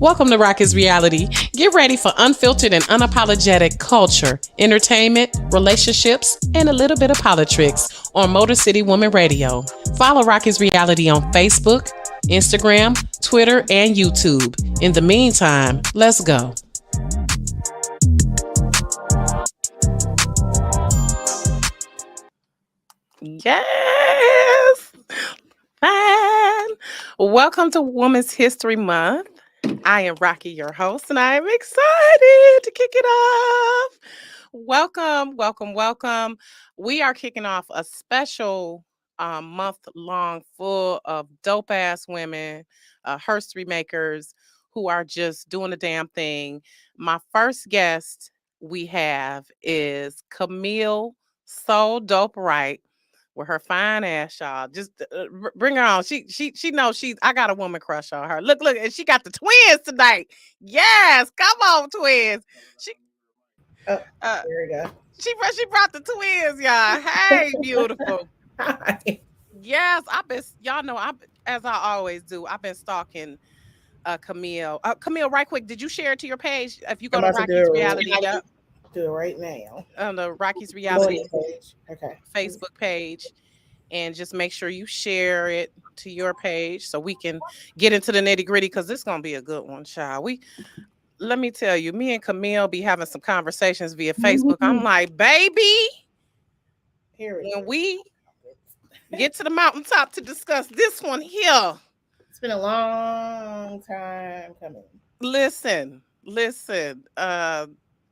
Welcome to Rock is Reality. Get ready for unfiltered and unapologetic culture, entertainment, relationships, and a little bit of politics on Motor City Woman Radio. Follow Rock is Reality on Facebook, Instagram, Twitter, and YouTube. In the meantime, let's go. Yes! Fine. Welcome to Women's History Month. I am Rocky, your host, and I am excited to kick it off. Welcome. We are kicking off a special month long full of dope ass women, history makers who are just doing the damn thing. My first guest we have is Qamil So Dope Right with her fine ass, y'all. Just bring her on. She knows I got a woman crush on her. Look, and she got the twins tonight. Yes, come on, twins. She Oh, uh there we go. she brought the twins, y'all. Hey, beautiful. Hi. Yes, y'all know as I always do. I've been stalking Qamil. Qamil, right quick, did you share it to your page? If you go I'm to about to do Rocky's it. Reality, yep, Do it right now. on the Rocky's Go on Reality the page. Okay. Facebook page, and just make sure you share it to your page so we can get into the nitty gritty, because this is gonna be a good one, child. Let me tell you, me and Qamil be having some conversations via Facebook. I'm like, baby, Here we when go. we get to the mountaintop to discuss this one here, It's been a long time coming. listen.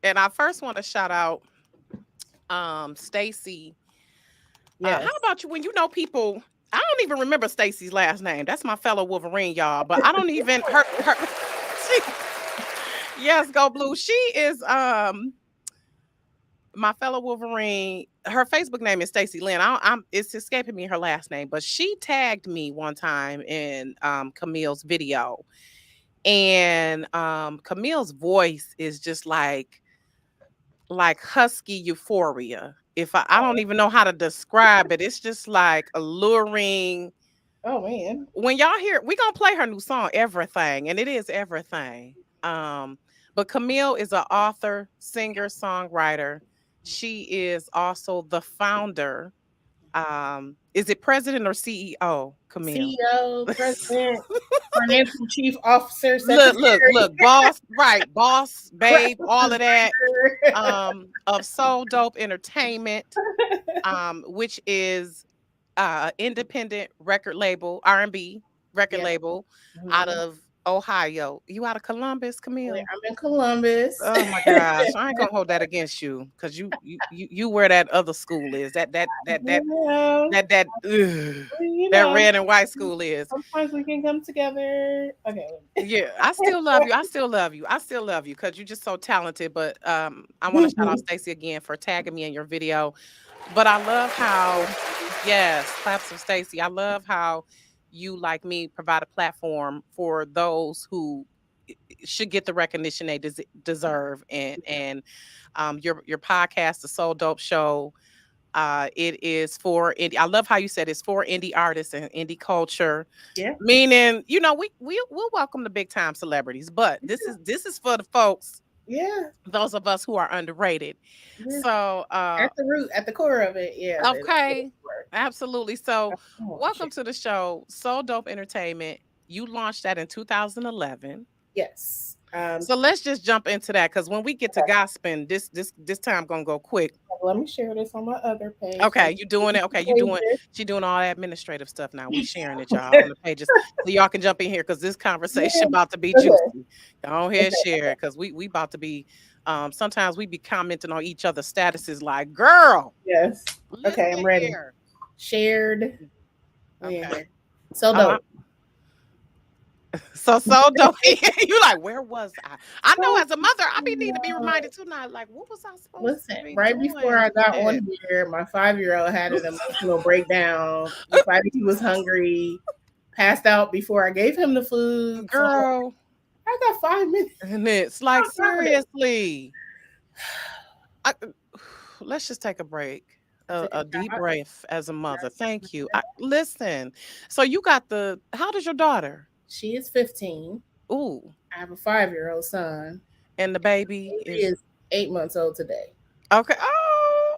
And I first want to shout out Stacy. Yes. How about you when you know people? I don't even remember Stacy's last name. That's my fellow Wolverine, y'all. But I don't even her she, yes, go blue. She is my fellow Wolverine. Her Facebook name is Stacy Lynn. It's escaping me her last name, but she tagged me one time in Camille's video. And Camille's voice is just like husky euphoria. I don't even know how to describe it. It's just like alluring. Oh man. When y'all hear, we gonna play her new song, Everything, and it is everything. But Qamil is an author, singer, songwriter. She is also the founder. Is it president or CEO, Qamil? CEO, president, financial chief officer, secretary. Look, boss, right, boss, babe, all of that. Of Soul Dope Entertainment, which is independent record label, R&B record label out of Ohio. You out of Columbus, Qamil? I'm in Columbus. Oh my gosh, I ain't gonna hold that against you, because you where that other school is. That Yeah. that red and white school is. Sometimes we can come together. Okay. Yeah, I still love you because you're just so talented. But I want to shout out Stacey again for tagging me in your video. But I love how, yes, claps for Stacey. I love how you, like me, provide a platform for those who should get the recognition they deserve. And your podcast, the Soul Dope Show, it is for indie. I love how you said it's for indie artists and indie culture. Yeah. Meaning, we'll welcome the big time celebrities, but this is for the folks. Yeah. Those of us who are underrated. Yeah. So at the root, at the core of it, yeah. Okay. Absolutely. So welcome to the show, Soul Dope Entertainment. You launched that in 2011. Yes. So let's just jump into that, because when we get to gossiping, this time gonna go quick. Let me share this on my other page. Okay, you doing it? Okay, she doing all that administrative stuff now. We sharing it, y'all, on the pages, so y'all can jump in here, because this conversation about to be juicy. Go ahead, share it, because we about to be. Sometimes we be commenting on each other's statuses, like, girl. Yes. Okay, I'm ready. Here. Shared. Okay. Yeah. So dope. So dope. You like, where was I know as a mother, I need to be reminded too now. Like, what was I supposed to be right doing? Before I got on here, my 5-year-old had an emotional breakdown. Decided he was hungry, passed out before I gave him the food. Girl, so I got 5 minutes. And it's like, seriously. Let's just take a break. A deep breath as a mother. Thank you. Listen. So you got how old is your daughter? She is 15. Ooh. I have a 5-year-old son. And the baby Baby is is 8 months old today. okay. Oh,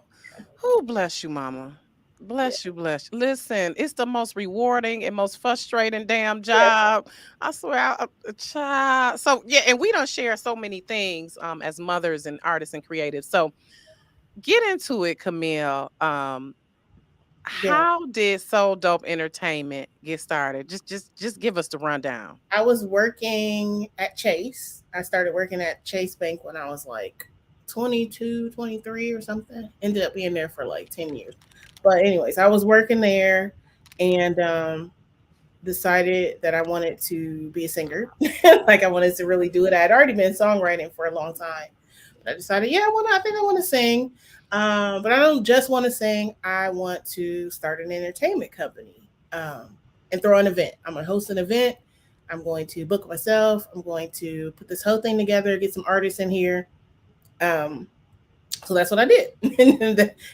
who bless you, mama. Bless you, bless you. Listen, it's the most rewarding and most frustrating damn Yeah, job. I swear, a child. So yeah, and we don't share so many things as mothers and artists and creatives. So get into it, Camille. yeah. How did Soul Dope Entertainment get started? Just give us the rundown. I was working at Chase. I started working at Chase Bank when I was like 22, 23 or something. Ended up being there for like 10 years. But anyways, I was working there and decided that I wanted to be a singer. Like I wanted to really do it. I had already been songwriting for a long time. But I decided, yeah, I think I want to sing. But I don't just want to sing. I want to start an entertainment company and throw an event. I'm going to host an event. I'm going to book myself. I'm going to put this whole thing together, get some artists in here. Um, so that's what I did.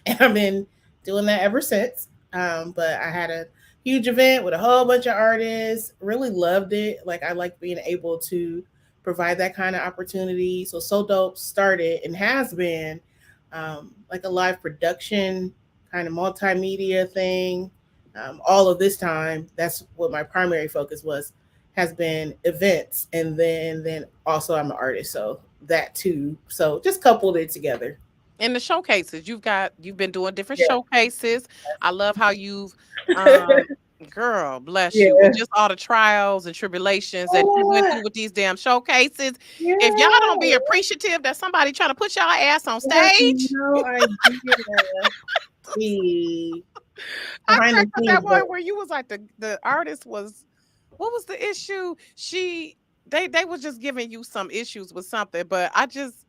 And I've been doing that ever since. But I had a huge event with a whole bunch of artists. Really loved it. Like I like being able to provide that kind of opportunity. So Dope started and has been like a live production kind of multimedia thing. All of this time, that's what my primary focus was. Has been events, and then also I'm an artist, so that too. So just coupled it together. And the showcases, you've been doing different Yeah. showcases. I love how you've um girl, bless you. And Yeah. just all the trials and tribulations that you went Oh, through with these damn showcases. If y'all yeah. don't be appreciative that somebody trying to put y'all ass on You have stage, no idea the I behind the cracked up that scenes one work. where you was like the artist was what was the issue? They was just giving you some issues with something, but I just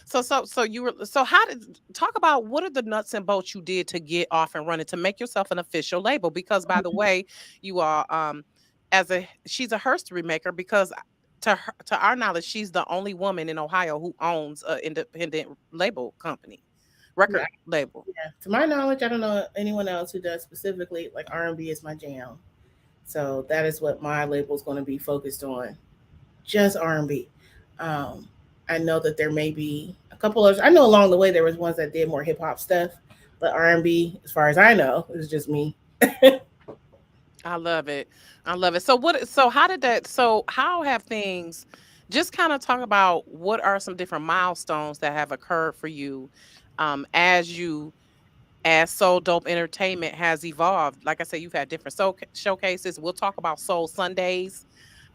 so you were so how did talk about what are the nuts and bolts you did to get off and running to make yourself an official label? Because by the way, you are as a she's a history maker because to our knowledge, she's the only woman in Ohio who owns an independent label company, Yeah, record label. yeah. To my knowledge, I don't know anyone else who does specifically like R&B is my jam. So that is what my label is going to be focused on, just R&B. Um, I know that there may be a couple of. I know along the way there was ones that did more hip hop stuff, but R&B, as far as I know, is just me. I love it. I love it. So so how did that so how have things just kind of talk about what are some different milestones that have occurred for you as you as Soul Dope Entertainment has evolved. Like I said, you've had different showcases. We'll talk about Soul Sundays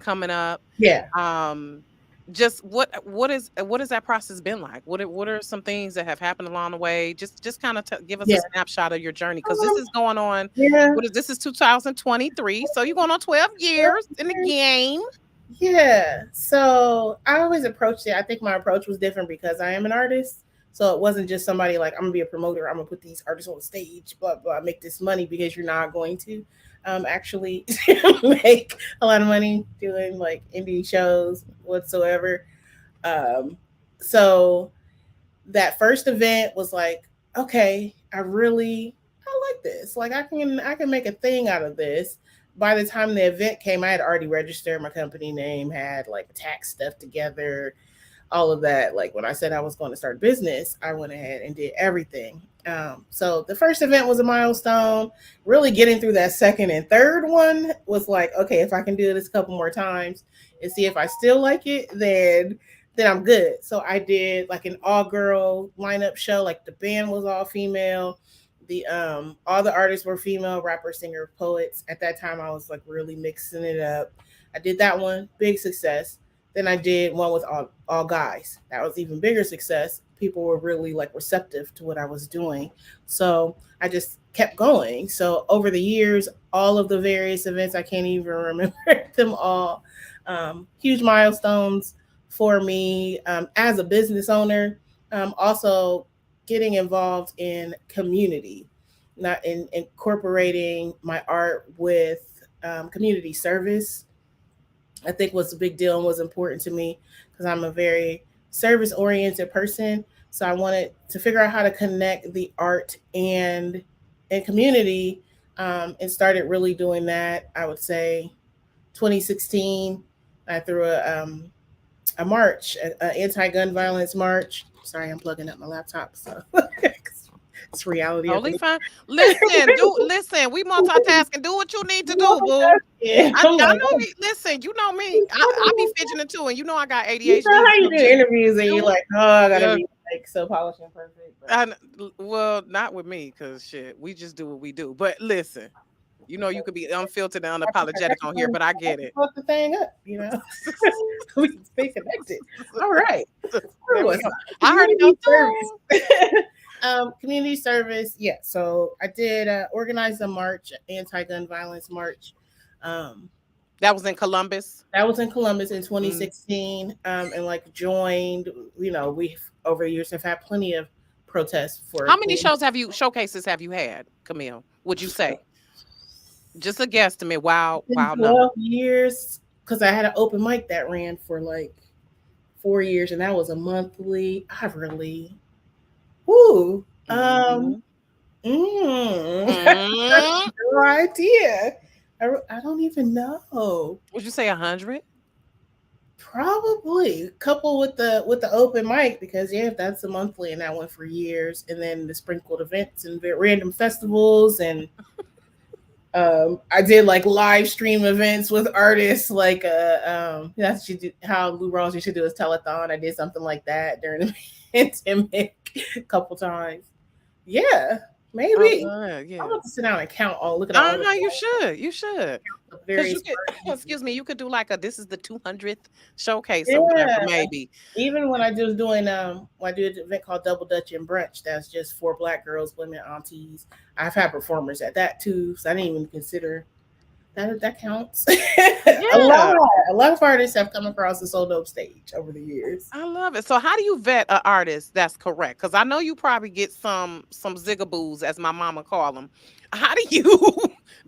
coming up. Yeah, Um, just what has that process been like? What are some things that have happened along the way? Just kind of give us a yeah, snapshot of your journey because this um, is going on. yeah. What is this is 2023, so you're going on 12 years in the game. Yeah. So I always approached it. I think my approach was different because I am an artist. So it wasn't just somebody like I'm gonna be a promoter. I'm gonna put these artists on stage, blah blah, make this money because you're not going to actually make a lot of money doing like indie shows whatsoever. Um, so that first event was like, okay, I like this. Like I can make a thing out of this. By the time the event came, I had already registered my company name, had like tax stuff together, all of that. Like when I said I was going to start business, I went ahead and did everything. So the first event was a milestone. Really getting through that second and third one was like, okay, if I can do this a couple more times and see if I still like it, then I'm good. So I did like an all girl lineup show. Like the band was all female. The all the artists were female, rapper, singer, poets. At that time I was like really mixing it up. I did that one, big success. Then I did one with all guys. That was even bigger success. People were really like receptive to what I was doing. So I just kept going. So over the years, all of the various events, I can't even remember them all. Huge milestones for me as a business owner. Also getting involved in community, not in incorporating my art with community service. I think was a big deal and was important to me because I'm a very service oriented person. So I wanted to figure out how to connect the art and community, and started really doing that. I would say 2016. I threw a march, an anti-gun violence march. Sorry, I'm plugging up my laptop, so it's reality of Totally the fine. Listen. We multitasking. Do what you need to do, boo. yeah. I I'm like, know oh, you. Listen, you know me. what's I be happening? fidgeting too, and you know I got You know ADHD. how you So do just interviews and you're do it. like, oh, I gotta Yeah. be like so polished and perfect. But I, well, not with me, cause shit, we just do what we do. But listen, you know you could be unfiltered and I got unapologetic to on here, but I get to it. fuck the thing up, you know. We can stay connected. All right. Where There we was go. I? I heard Community your service. tone. Community service. Yeah. So I did organize a march, anti-gun violence march. Um, That was in Columbus. that was in Columbus in Mm. 2016. And like joined. We over the years have had plenty of protests for How many community. showcases have you had, Camille? Would you say? Just a guesstimate. Wow, In wow number. 12 years, because I had an open mic that ran for like 4 years, and that was a monthly. I really, whoo, Mm-hmm. Mm. no idea. I don't even know. Would you say 100? Probably couple with the open mic because yeah, that's a monthly, and that went for years, and then the sprinkled events and random festivals and I did like live stream events with artists, like that's what you do, how Lou Rawls used to do his telethon. I did something like that during the pandemic a couple times. Yeah, Oh, maybe. good. I'm Yeah. about to sit down and count all. Look at all You should. You should. the Because you various could, versions. excuse me, you could do like this is the 200th showcase or whatever, Yeah, maybe. even when I was doing when I do an event called Double Dutch and Brunch, that's just for Black girls, women, aunties. I've had performers at that too, so I didn't even consider that counts. Yeah. A lot of artists have come across the Soul Dope stage over the years. I love it. So how do you vet an artist that's correct? Because I know you probably get some zigaboos, as my mama call them. How do you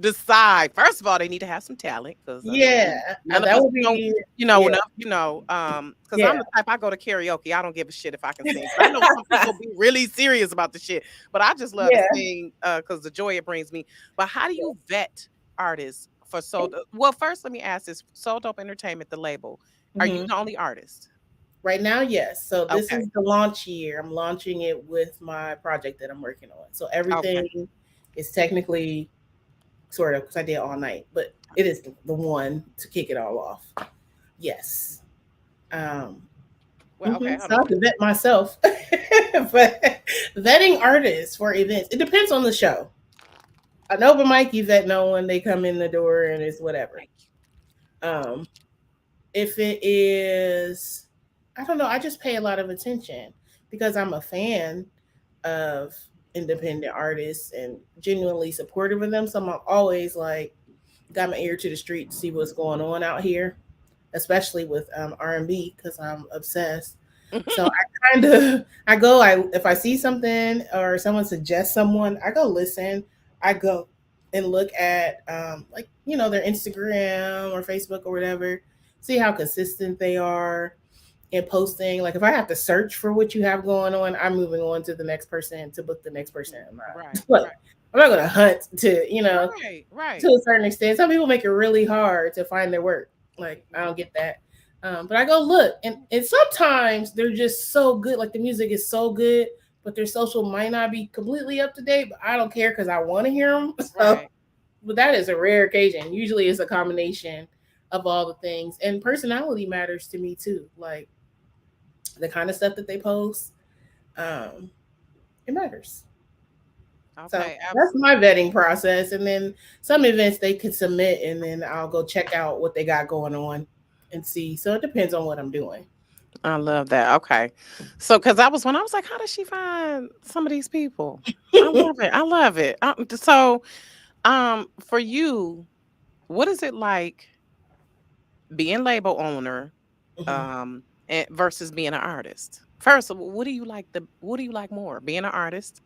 decide? First of all, they need to have some talent because I know Yeah, none of that us would don't, be enough, yeah, because I'm yeah. the type I go to karaoke. I don't give a shit if I can sing. But I know some people be really serious about the shit. But I just love to Yeah. sing because the joy it brings me. But how do you vet artists for Soul Dope? Well, first let me ask this: Soul Dope Entertainment, the label. Are you Mhm. the only artist? Right now, yes. So this Okay. is the launch year. I'm launching it with my project that I'm working on. So Okay. everything is technically sort of because I did all night, but it is the one to kick it all off. Yes. Um, Well, okay, hold So I on. have to vet myself, but vetting artists for events, it depends on the show. An open mic, you vet no one; they come in the door and it's whatever. Thank you. Um, if it is, I don't know. I just pay a lot of attention because I'm a fan of independent artists and genuinely supportive of them. So I'm always like got my ear to the street to see what's going on out here, especially with R&B because I'm obsessed. So I kind of I go I if I see something or someone suggests someone, I go listen. I go and look at like their Instagram or Facebook or whatever, see how consistent they are in posting. Like if I have to search for what you have going on, I'm moving on to the next person to book the next person. I'm not Right, like right, I'm not gonna hunt right, to right. a certain extent. Some people make it really hard to find their work. Like I don't get that. But I go look, and sometimes they're just so good. Like the music is so good, but their social might not be completely up to date. But I don't care because I want to hear them. So, Right. but that is a rare occasion. Usually, it's a combination of all the things, and personality matters to me too. Like the kind of stuff that they post, um, it matters. So Okay, that's absolutely. my vetting process. And then some events they can submit, and then I'll go check out what they got going on and see. So it depends on what I'm doing. I love that. Okay. So, because I was when I was like, how does she find some of these people? I love it. I love it. So, for you, what is it like being label owner, Mhm. um, versus being an artist? First, what do you like more, being an artist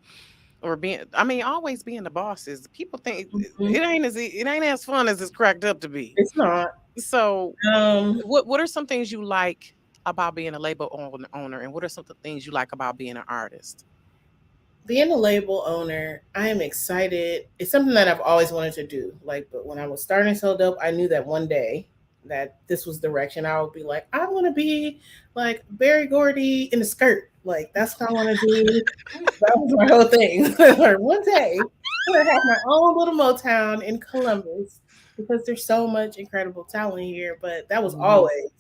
or being? I mean, always being the bosses. People think Mhm. it ain't as fun as it's cracked up to be. It's not. So, Um, what are some things you like about being a label owner, and what are some things you like about being an artist? Being a label owner, I am excited. It's something that I've always wanted to do. Like, but when I was starting So Dope, I knew that one day. that this was direction, I would be like, I want to be like Barry Gordy in a skirt. Like that's what I want to do. That was my whole thing. Like, one day I'm gonna have my own little Motown in Columbus because there's so much incredible talent here. But that was Mhm. always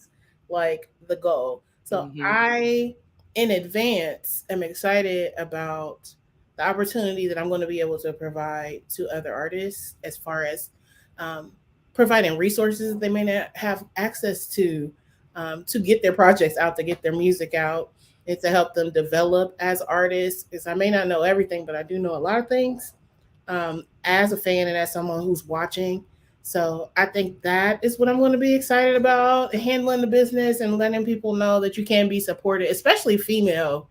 like the goal. So Mhm. I, in advance, am excited about the opportunity that I'm going to be able to provide to other artists as far as um, providing resources they may not have access to get their projects out, to get their music out, and to help them develop as artists. Because I may not know everything, but I do know a lot of things as a fan and as someone who's watching. So I think that is what I'm going to be excited about, handling the business and letting people know that you can be supported, especially female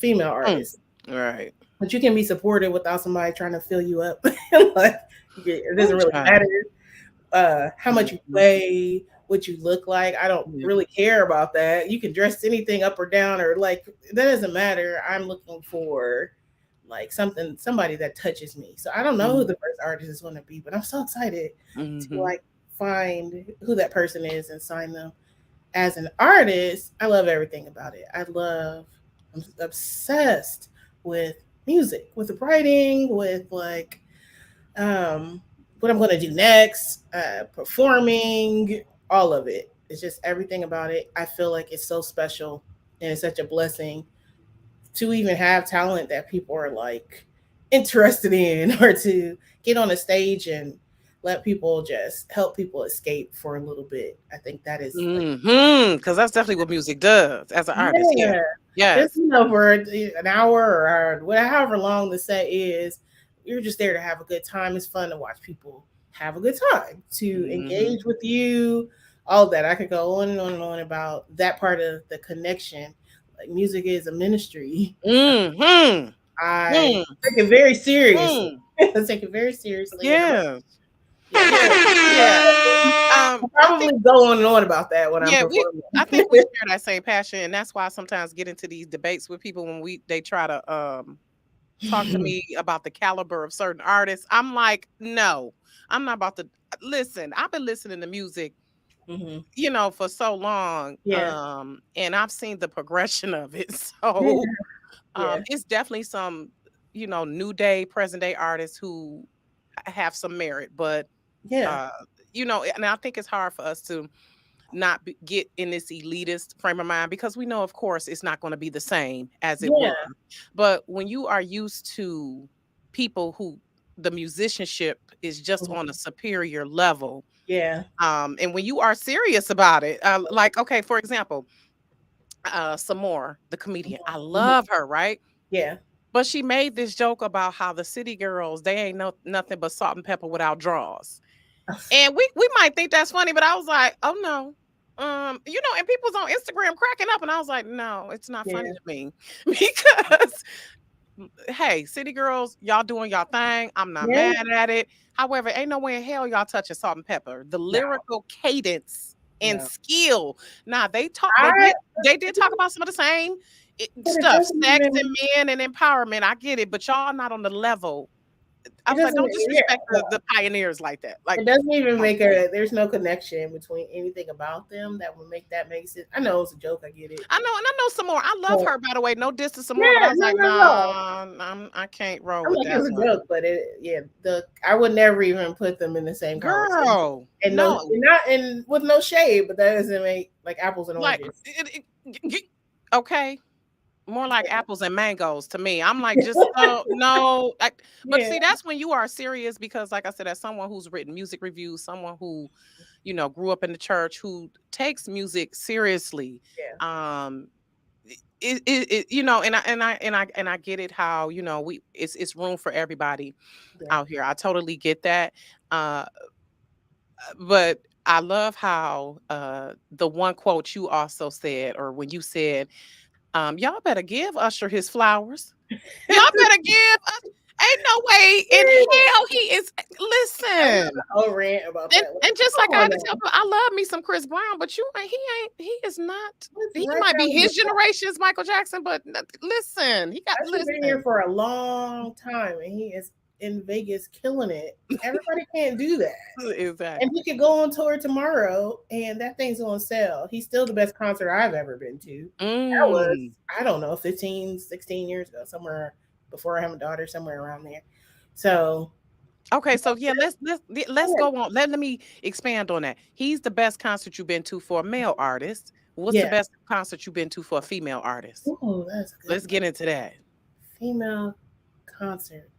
Mm. artists. Right. But you can be supported without somebody trying to fill you up. Like it doesn't Ooh, really child. matter how much you Mhm. weigh, what you look like. I don't Yeah. really care about that. You can dress anything up or down, or like that doesn't matter. I'm looking for like somebody that touches me. So I don't know who Mhm. the first artist is going to be, but I'm so excited to Mhm. like find who that person is and sign them as an artist. I love everything about it. I'm obsessed with music, with writing, with like um, what I'm going to do next, performing, all of it. It's just everything about it. I feel like it's so special and it's such a blessing to even have talent that people are like interested in or to get on a stage and let people just help people escape for a little bit. I think that is like, Mhm. Because that's definitely what music does as an artist. Yeah. yeah, just Yes. for an hour or whatever, however long the set is, you're just there to have a good time. It's fun to watch people have a good time, to Mhm. engage with you, all that. I could go on and on and on about that part of the connection. Like music is a ministry. Mhm. I Mm. take it very seriously. Mm. I take it very seriously, and I'm Yes. yeah. Yeah. I'll I think probably go on and on about that when I'm yeah, performing. I think we share that same passion, and that's why I sometimes get into these debates with people when they try to talk to me about the caliber of certain artists. I'm like, no, I'm not about to listen. I've been listening to music, Hmm. for so long, Yeah, and I've seen the progression of it. yeah, So, yeah, it's definitely some, new day, present day artists who have some merit, but yeah, uh, and I think it's hard for us to not get in this elitist frame of mind because we know, of course, it's not going to be the same as it yeah. was. But when you are used to people who the musicianship is just on a Mhm. superior level, Yeah. and when you are serious about it, like, okay, for example, some more the comedian, I Mhm. love her, right? Yeah. But she made this joke about how the city girls, they ain't nothing but salt and pepper without draws. And we might think that's funny, but I was like, "Oh, no." And people's on Instagram cracking up, and I was like, "No, it's not funny Yeah. to me." Because, hey, city girls, y'all doing y'all thing. I'm not Yeah. mad at it. However, ain't no way in hell y'all touching Salt and Pepper. The No, lyrical cadence and no. skill. Now, they I did talk about some of the same but stuff, sex and men and empowerment. I get it, but y'all not on the level. I it was like, doesn't "Don't yeah, disrespect no. the pioneers like that." Like, It doesn't even don't. make a there's no connection between anything about them that would make that make sense. I know it's a joke, I get it. I know, and I know some more. I love But her, by the way. No diss to some more, but yeah, I was no, like, no, no. nah, I can't roll I'm with like that it's a one, joke, but it yeah, the I would never even put them in the same conversation. girl. And no, No, not and with no shade, but that doesn't make like apples and like, oranges. okay, more like apples and mangoes to me. I'm like, just no. But Yeah, see, that's when you are serious because, like I said, as someone who's written music reviews, someone who, grew up in the church, who takes music seriously. yeah, Um, and I get it how it's room for everybody yeah. out here. I totally get that. Uh, but I love how the one quote you also said, or when you said, y'all better give Usher his flowers. Y'all better give us. Ain't no way in hell he is. I went Listen. on a whole rant about And, that. Like, and just like come I on had to tell now, people, I love me some Chris Brown, but he is not, let's he right might down be the his generation's Michael Jackson, but listen, he got, Usher's been here listen. for a long time, and he is in Vegas killing it. Everybody can't do that. And Exactly. he could go on tour tomorrow and that thing's on sale. He's still the best concert I've ever been to. That was, Mm. I don't know, 15, 16 years ago, somewhere before I have a daughter, somewhere around there. So, Okay, so yeah, let's yeah, go on. Let me expand on that. He's the best concert you've been to for a male artist. What's the yeah. best concert you've been to for a female artist? Oh, that's a good Let's get into that. female concert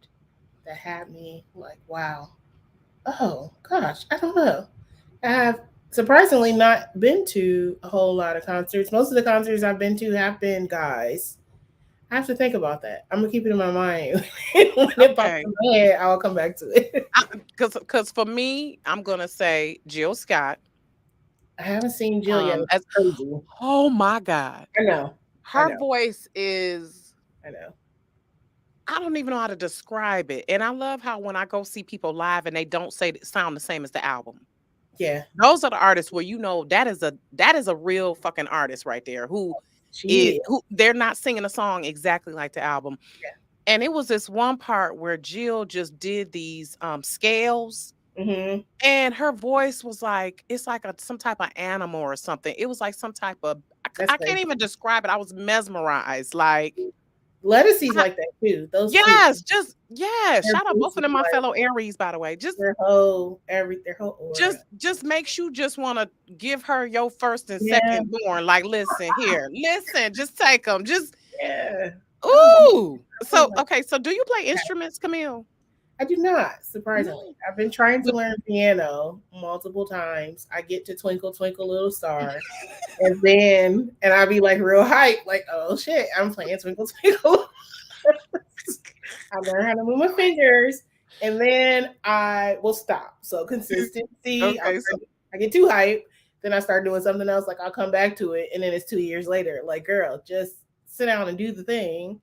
that had me like, wow. Oh gosh, I don't know. I have surprisingly not been to a whole lot of concerts. Most of the concerts I've been to have been guys. I have to think about that. I'm gonna keep it in my mind. When it pops Okay. in my head, I'll come back to it. Because for me, I'm gonna say Jill Scott. I haven't seen Jill yet, which As is crazy. oh my God. I know. I Her know. voice is I know. I don't even know how to describe it. And I love how when I go see people live and they don't sound the same as the album. Yeah, Those are the artists where you know that is a real fucking artist right there she is. who they're not singing a song exactly like the album. And it was this one part where Jill just did these scales Yeah. and her voice was like it's like some type of animal or something. It was like some type of That's I can't crazy. even describe it. I was mesmerized. Like Lettucey's like that too. Those two. yes, just yes. Their Shout out both of voices, them, my like fellow Aries, by the way. their whole aura. Just makes you just want to give her your first and Yeah, second born. Like, listen here, listen, just take them. Just yeah. Oh, ooh. I feel So like okay, so do you play instruments, Camille? I do not, surprisingly. No. I've been trying to But learn piano multiple times. I get to Twinkle Twinkle Little Star, and I be like real hype, like, oh shit, I'm playing Twinkle Twinkle. I learn how to move my fingers, and then I will stop. So consistency. okay, so I get too hype, then I start doing something else. Like I'll come back to it, and then it's 2 years later. Like, girl, just sit down and do the thing.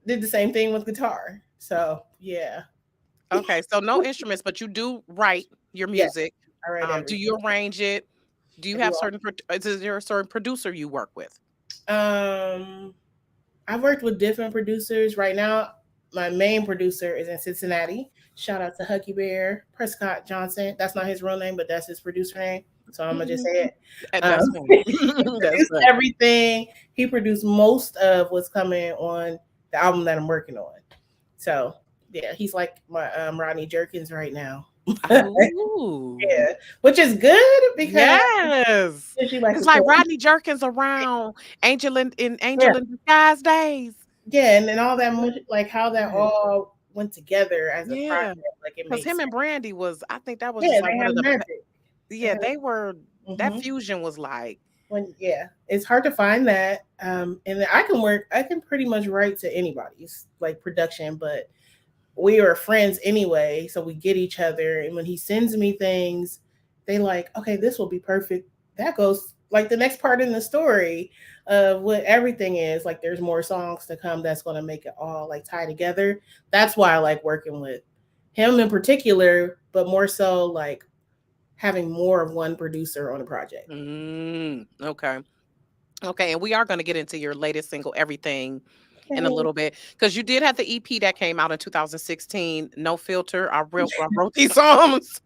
Did the same thing with guitar. So yeah, okay, so no instruments, but you do write your yeah, music. I write Do everything. you arrange it? Do you I do have is there a certain producer you work with? all. I've worked with different producers. Right now, my main producer is in Cincinnati. Shout out to Huggy Bear Prescott Johnson. That's not his real name, but that's his producer name. So I'm gonna just say it. That's He funny. That's produced funny. everything. He produced most of what's coming on the album that I'm working on. So yeah, he's like my Rodney Jerkins right now. Ooh. Yeah, which is good because Yes. she likes It's to like tell. Rodney Jerkins around Yeah, Angel in Disguise days. yeah, and then all that much, like how that Yes. all went together as a Yeah. project, like it Because makes him sense. and Brandy was I think that was Yeah, just like they one had of the magic. They yeah, had, they were that hmm fusion was like when yeah, it's hard to find that. And then I can pretty much write to anybody's like production, but we are friends anyway, so we get each other. And when he sends me things, they like, okay, this will be perfect. That goes like the next part in the story of what everything is. Like, there's more songs to come that's going to make it all like tie together. That's why I like working with him in particular, but more so like having more of one producer on a project. okay. Okay, and we are going to get into your latest single Everything in a Okay. little bit because you did have the EP that came out in 2016, No Filter. I wrote these songs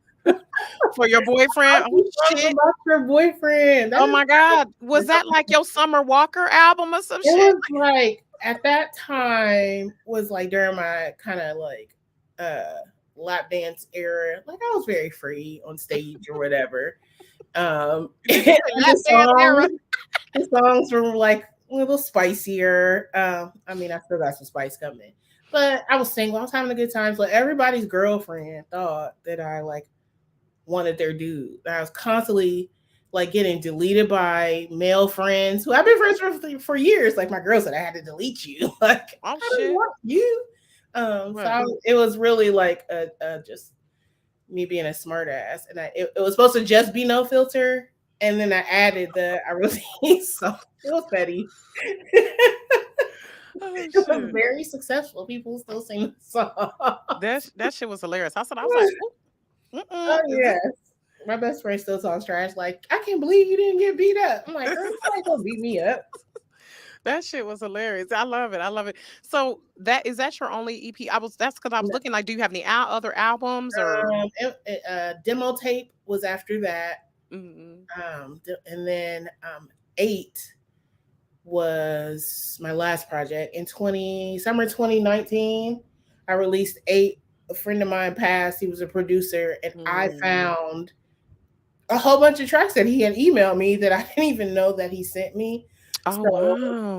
for your boyfriend. Oh These songs shit. about your boyfriend. That Oh is my God. Was that like your Summer Walker album or some it shit? was like at that time was like during my kind of like uh lap dance era. Like I was very free on stage or whatever. Did you say lap dance era? The songs were like a little spicier. I mean I still got some spice coming. But I was single, I was having a good time. So everybody's girlfriend thought that I like wanted their dude. I was constantly like getting deleted by male friends who I've been friends for years. Like my girl said, I had to delete you. Like Oh I don't shit. want you. Right. It was really like just me being a smart ass, and it was supposed to just be no filter, and then I added the I really so it was petty. Oh It was shit. very successful. People still sing the song. That shit was hilarious. I was like, Oh is yeah. this My best friend still talks trash. Like, I can't believe you didn't get beat up. I'm like, girl, you ain't gonna beat me up. That shit was hilarious. I love it. I love it. So that your only EP? That's because I was No, looking like, do you have any other albums or? demo tape was after that. Mm, And then 8 was my last project in 2019. I released 8. A friend of mine passed. He was a producer, and I mm. found a whole bunch of tracks that he had emailed me that I didn't even know that he sent me. Oh So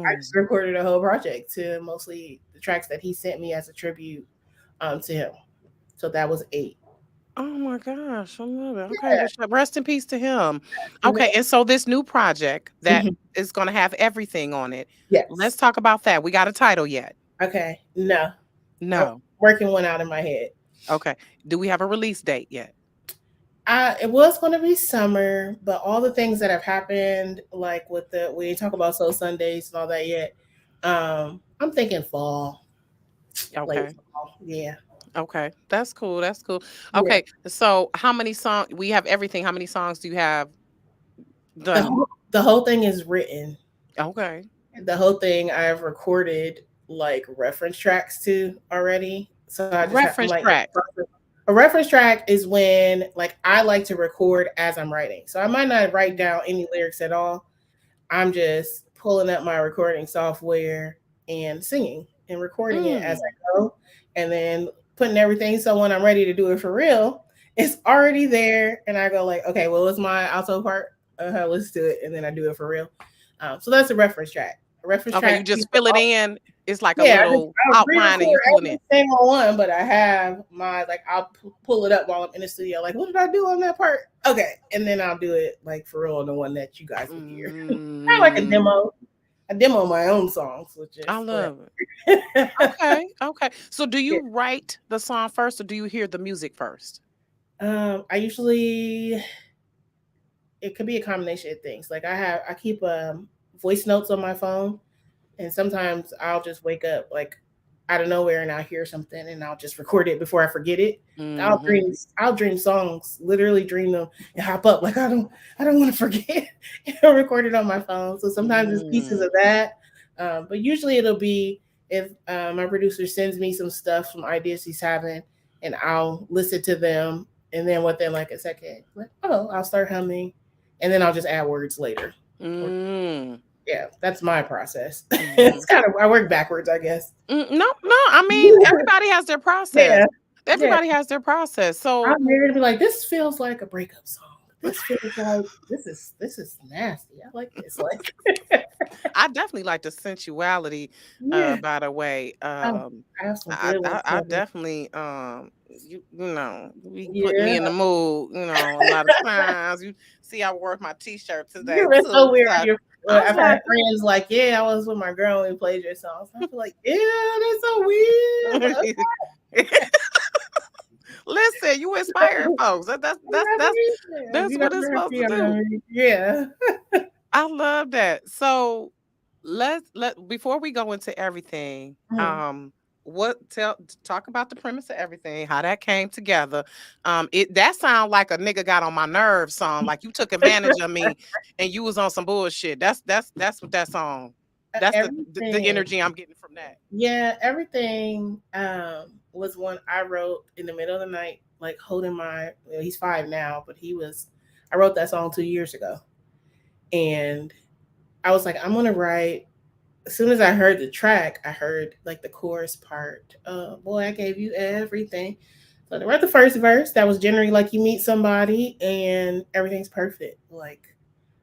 I wow. just recorded a whole project to mostly the tracks that he sent me as a tribute to him. So that was 8. Oh my gosh, I love it. Okay, well, rest in peace to him. Yeah. Okay, and so this new project that Mhm. is going to have everything on it. Let's Yes. talk about that. We got a title yet? Okay. No. I'm No. working one out in my head. Okay. Do we have a release date yet? It was going to be summer, but all the things that have happened, like with the we ain't talk about Soul Sundays and all that yet. I'm thinking fall, late Okay. fall. Yeah, Okay. That's cool. That's cool. yeah. Okay. So how many songs we have everything? How many songs do you have The done? whole the whole thing is written. Okay. The whole thing I've recorded like reference tracks to already. So I'm Reference like track. a reference track is when like I like to record as I'm writing. So I might not write down any lyrics at all. I'm just pulling up my recording software and singing and recording it as Mm. I go, and then putting everything so when I'm ready to do it for real, it's already there. And I go like, okay, well, what's my alto part? Let's do it, and then I do it for real. So that's a reference track. A reference Okay, you track. just fill it in. It's like a Yeah, little I'll outline and you re-record fill it in. every single one, but I have my like I'll pull it up while I'm in the studio. Like, what did I do on that part? Okay, and then I'll do it like for real on the one that you guys would hear. Kind of like Mm, a demo of my own songs, which I is whatever. love it. Okay, okay. So do Yeah. you write the song first or do you hear the music first? I usually it could be a combination of things. Like I keep voice notes on my phone, and sometimes I'll just wake up like out of nowhere and I'll hear something and I'll just record it before I forget it. Mhm. I'll dream songs, literally dream them and hop up like I don't want to forget and record it on my phone. So sometimes it's pieces Mm. of that. But usually it'll be if my producer sends me some stuff, some ideas he's having, and I'll listen to them, and then within like a second, like, oh, I'll start humming, and then I'll just add words later. Or Mm. yeah, that's my process. It's Mhm. kind of I work backwards, I guess. No, no, I mean, everybody has their process. Yeah, yeah. Everybody has their process. So I'm here to be like, this feels like a breakup song. This feels like this is nasty. I like this. Like, I definitely like the sensuality, yeah, by the way. I have some good ones I coming. definitely you know, you put me Yeah, in the mood, you know, a lot of times. You see I wore my t-shirt today it's so too. weird. So I was I've had like, friends like, yeah, I was with my girl and we played your songs. I feel like, yeah, that's so weird. But listen, you inspire folks. That's you got what it's supposed to do. to yeah. I love that. So let before we go into everything, Mhm. what talk about the premise of everything, how that came together. It that sound like a nigga got on my nerves song, like you took advantage of me and you was on some bullshit. That's what that song. That's the Everything. energy I'm getting from that. Yeah, everything was one I wrote in the middle of the night, like holding my. Well, he's 5 now, but he was. I wrote that song 2 years ago, and I was like, I'm gonna write. As soon as I heard the track, I heard like the chorus part. Boy, I gave you everything. So I wrote the first verse. That was generally like you meet somebody and everything's perfect. Like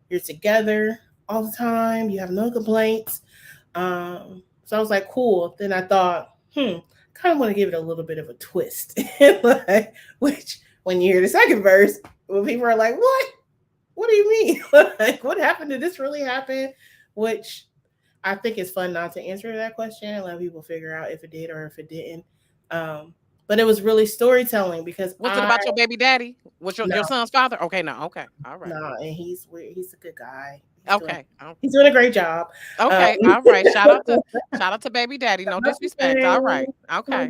you're together all the time. You have no complaints. So I was like, cool. Then I thought, kind of want to give it a little bit of a twist. Like, which when you hear the second verse, when people are like, what? What do you mean? Like, what happened? Did this really happen? Which I think it's fun not to answer that question and let people figure out if it did or if it didn't. Um, but it was really storytelling because Was it about your baby daddy? Was no, your son's father? Okay, no, okay, all right. no, and he's weird. He's a good guy. Okay. He's doing a great job. Um, Okay, all right. Shout out to baby daddy. No disrespect. All right. Okay.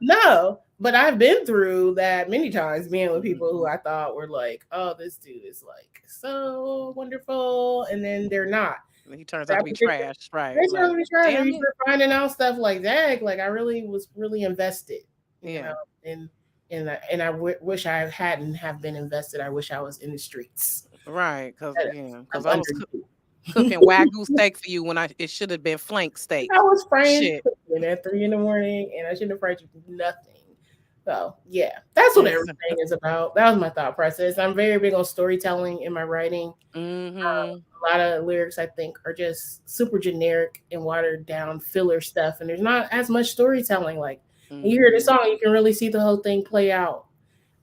No, but I've been through that many times being with people who Mhm. I thought were like, oh, this dude is like so wonderful. And then they're not. He turns out to be Rapper trash, right? They Like, trying to be trying to damn be it. finding out stuff like that. Like I really was really invested, you Yeah, know, and I wish I hadn't have been invested. I wish I was in the streets. right. Cause yeah, I'm cause I under was you. cooking Wagyu steak for you when it should have been flank steak. I was frying Shit. chicken at 3 in the morning, and I shouldn't have fried you nothing. So yeah, that's what Yes. everything is about. That was my thought process. I'm very big on storytelling in my writing. Mm-hmm. A lot of lyrics I think are just super generic and watered down filler stuff, and there's not as much storytelling. Like when you hear the Mm-hmm. song, you can really see the whole thing play out.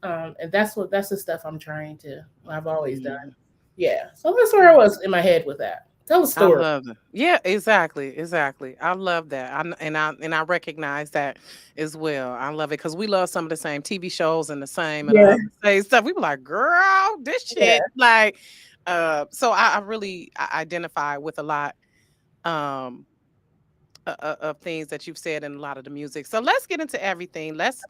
And that's the stuff I'm trying to. I've always done. Mm-hmm. Yeah, so that's where I was in my head with that. Tell a I story. love it. Yeah, exactly, exactly. I love that. And I recognize that as well. I love it because we love some of the same TV shows and the same and Yeah, other same stuff. We were like, girl, this yeah. shit. Like, so I really identify with a lot um of things that you've said in a lot of the music. So let's get into everything. This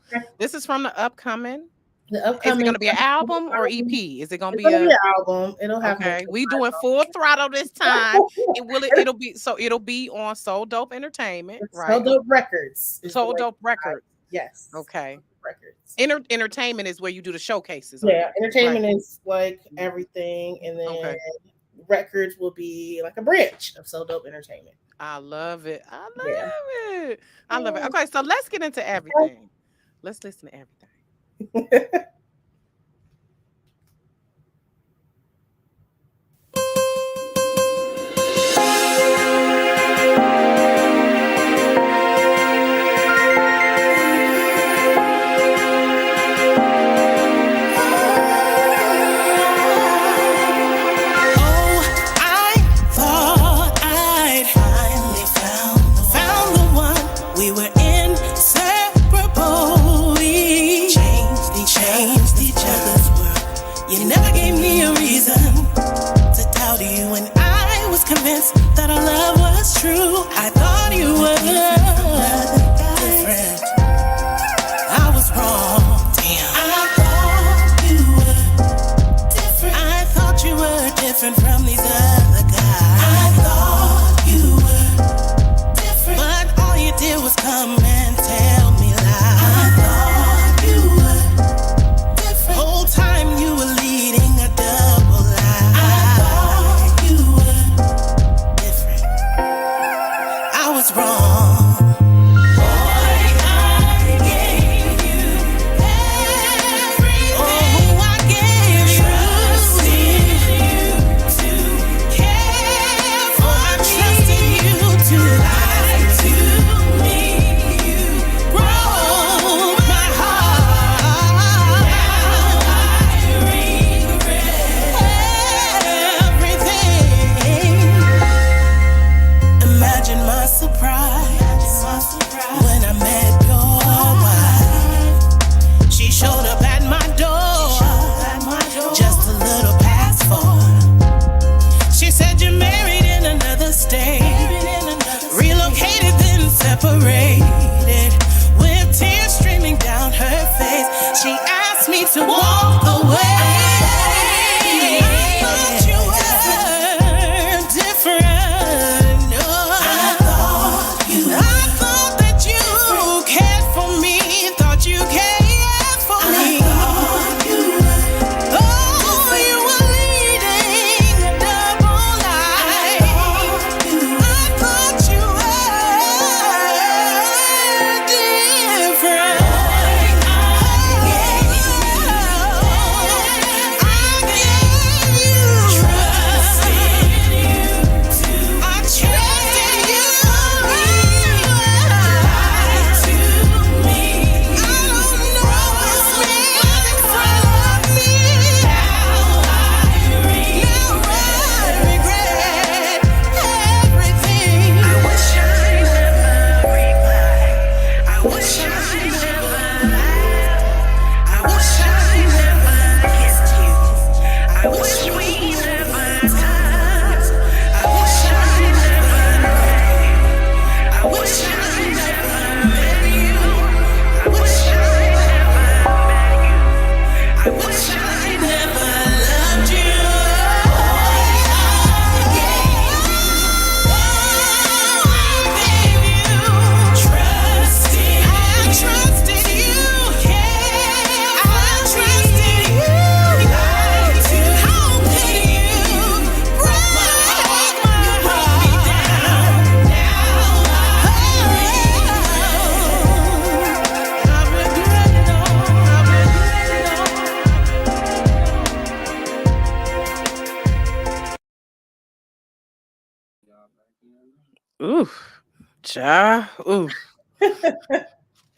is from the upcoming. The Is it upcoming gonna be an album or EP? Is it gonna it's be gonna be a an album. It'll have Okay, multiple we doing full throttle this time. It'll be on So Dope Entertainment, It's So right? Dope Records is the So way. Dope Records. Yes, Okay. records. Entertainment is where you do the showcases on Yeah, there, right? entertainment is like everything, and then Okay. records will be like a branch of So Dope Entertainment. I love it. I Yeah. love it. I love it. Yeah. Okay, so let's get into everything. Let's listen to everything. Oh, I thought I'd finally found the one. We were inseparable. We changed each other's world. You never gave me a reason to doubt you, and I was convinced that our love was true. I thought you were different. I was wrong. Damn. I thought you were different. I thought you were different from these other guys. I thought you were different. But all you did was come and tell me lies. I thought you were different. Whole time you were leading a double lie. I thought you were different. I was wrong. Imagine my surprise when I met your wife. She showed up at my door, just a little past 4. She said you're married in another state, relocated then separated, with tears streaming down her face. She asked me to walk away. I thought you were different. I thought that you cared for me, thought you cared for me. Oh, you were leading a double lie. I thought you were different. Oof. Cha. Oof.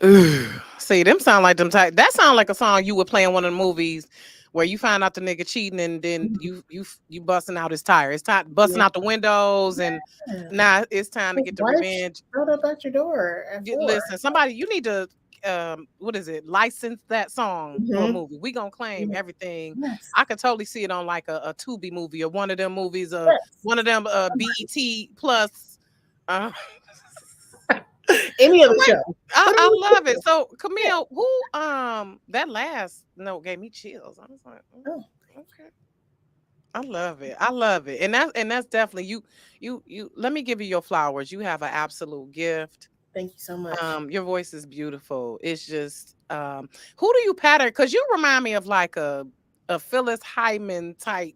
Ooh. See, them sound like them type. That sound like a song you would play in one of the movies where you find out the nigga cheating and then Mhm. you busting out his tire. It's time busting Yeah. out the windows and Yeah. now it's time to His get the wife revenge. showed up at your door at 4. Listen, somebody, you need to what is it? License that song for a Mhm. movie. We gonna claim Yeah. everything. Yes. I could totally see it on like a Tubi movie or one of them movies, Yes. one of them BET plus. Uh, Any so other wait, show. Put I on love it. the So Yeah. Camille, who that last note gave me chills. I was like, Oh, okay. I love it. I love it. And that's definitely you let me give you your flowers. You have an absolute gift. thank you so much. Your voice is beautiful. It's just who do you pattern? Because you remind me of like a Phyllis Hyman type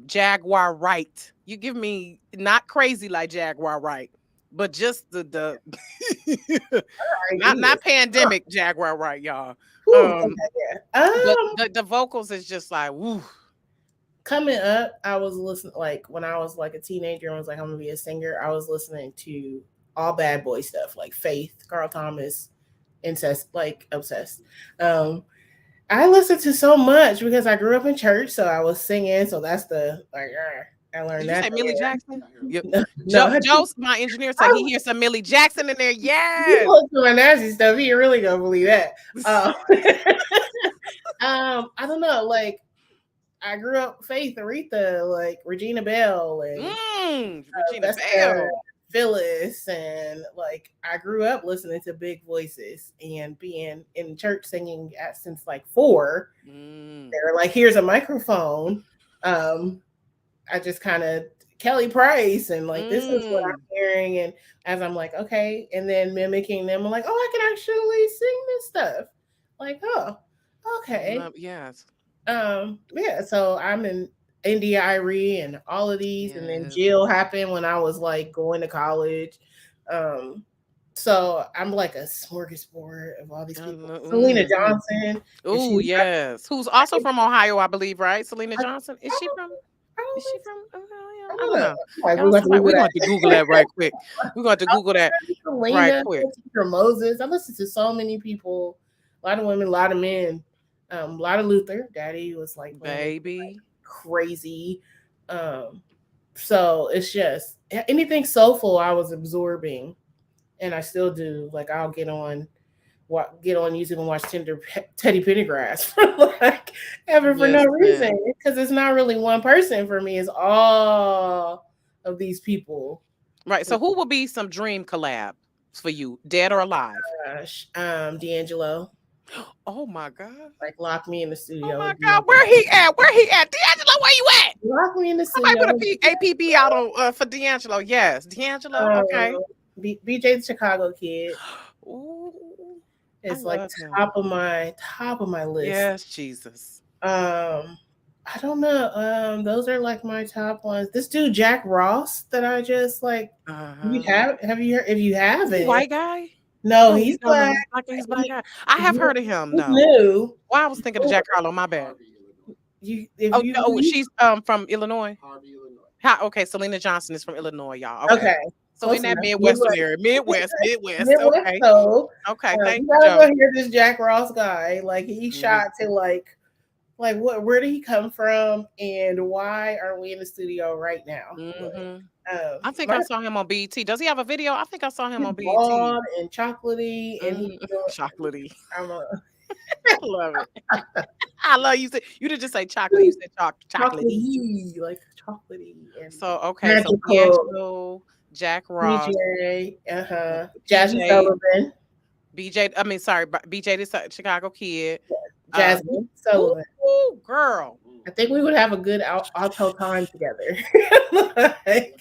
Jaguar Wright. You give me not crazy like Jaguar Wright, but just the not Ideas. pandemic Jaguar Wright, y'all. Whew, okay, Um yeah. but the vocals is just like woo. Coming up, I was listening like when I was like a teenager and was like, I'm gonna be a singer. I was listening to all bad boy stuff like Faith, Carl Thomas, incest, like obsessed. Um, I listened to so much because I grew up in church, so I was singing. So that's the like I Did learned you say that Millie there. Jackson? Yep. No, Joe's my engineer said I, he hears some Millie Jackson in there. you Yes. look to my nasty stuff. You really gonna believe that? Um, I don't know. Like I grew up Faith, Aretha, like Regina Bell, and Regina Vesta, Bell. Phyllis, and like I grew up listening to big voices and being in church singing since like 4. Mm. They were like, "Here's a microphone." Um, I just kind of Kelly Price and like this is what I'm hearing, and as I'm like, okay, and then mimicking them, I'm like, oh, I can actually sing this stuff. Like, oh, okay. Yes. Yeah, so I'm in India Irie and all of these, and then Yes. Jill happened when I was like going to college. Um, so I'm like a smorgasbord of all these people. Selena Johnson, if Oh, she's yes. Who's also from Ohio, I believe, right? Selena I, Johnson. Is she from? Is she from? I I don't don't know. know. Like, Y'all, somebody, we're that. going to Google that right quick. We're going to Google that right Selena, quick. Moses. I listen to so many people, a lot of women, a lot of men, a lot of Luther. Daddy was like playing like, Baby. crazy. Um, so it's just anything soulful I was absorbing, and I still do. Like I'll get on YouTube and watch Teddy Pendergrass for like ever for no reason Listen. because it's not really one person for me. It's all of these people. Right. So who will be some dream collab for you, dead or alive? Gosh, D'Angelo, Oh my God. like lock me in the Oh studio my with God. D'Angelo. Where he at? Where he at? D'Angelo, where you at? Lock me in the Somebody studio. put APB out on for D'Angelo. Yes. D'Angelo. Okay. BJ the Chicago Kid Ooh, I is like love him. top of my list. Yes, Jesus. I don't know. Those are like my top ones. This dude Jack Ross that I just like. You have you heard? If you haven't, White guy? no, Oh, he's no, no, black. he's black. He's black guy. I have heard of him. He's No. new. Well, I was thinking of Jack Harlow. My bad. Oh, no, she's from Illinois. Okay, Selena Johnson is from Illinois, y'all. Okay. So Close in that enough. Midwestern area, Midwest. Midwest, Okay. so Okay. you Thank you, gotta Joe. go hear this Jack Ross guy. Like he shot to like what? Where did he come from, and why are we in the studio right now? I think I saw him on BET. Does he have a video? I think I saw him on BET. Bald and chocolatey, and he chocolatey. I'm a I love it. I love you. You didn't just say chocolate. You said chocolatey. like chocolatey. And So okay, magical. so D'Angelo, Jack Ross, BJ, Jasmine Sullivan, BJ. I mean, sorry, BJ, this Chicago Kid. Jasmine Sullivan. Ooh, girl. I think we would have a good alto time together. Wait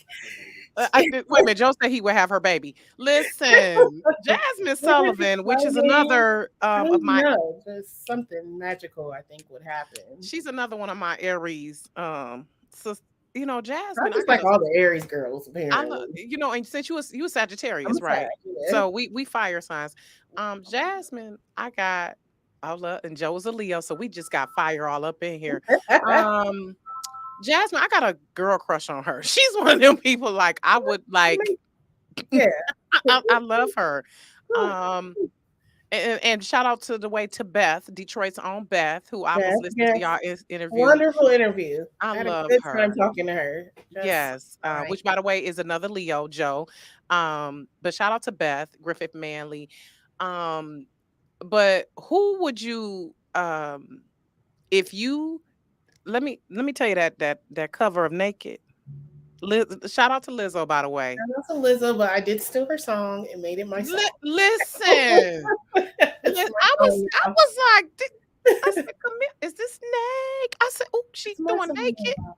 a minute. Joe said he would have her baby. Listen, Jasmine Sullivan, which is another of my. Just something magical. I think would happen. She's another one of my Aries. So Jasmine. I just like all the Aries girls. Apparently, and since you was Sagittarius, right? Yeah. So we fire signs. Jasmine, I love, and Joe's a Leo, so we just got fire all up in here. Jasmine, I got a girl crush on her. She's one of them people like I would like. Yeah. I love her. Um, and shout out to the way to Beth, Detroit's own Beth, who I was Yes, listening to yes. y'all interview. Wonderful interview. I I had a love good time her. talking to her. Just Yes, fine. which by the way is another Leo, Joe. But shout out to Beth Griffith Manley. Um, but who would you if you let me tell you that cover of Naked. Shout out to Lizzo, by the way. I'm also Lizzo, but I did steal her song and made it my song. Listen, It's my I was song I now. was like, I said, "Camille, is this Naked?" I said, "Oh, she's It's my doing song Naked." now.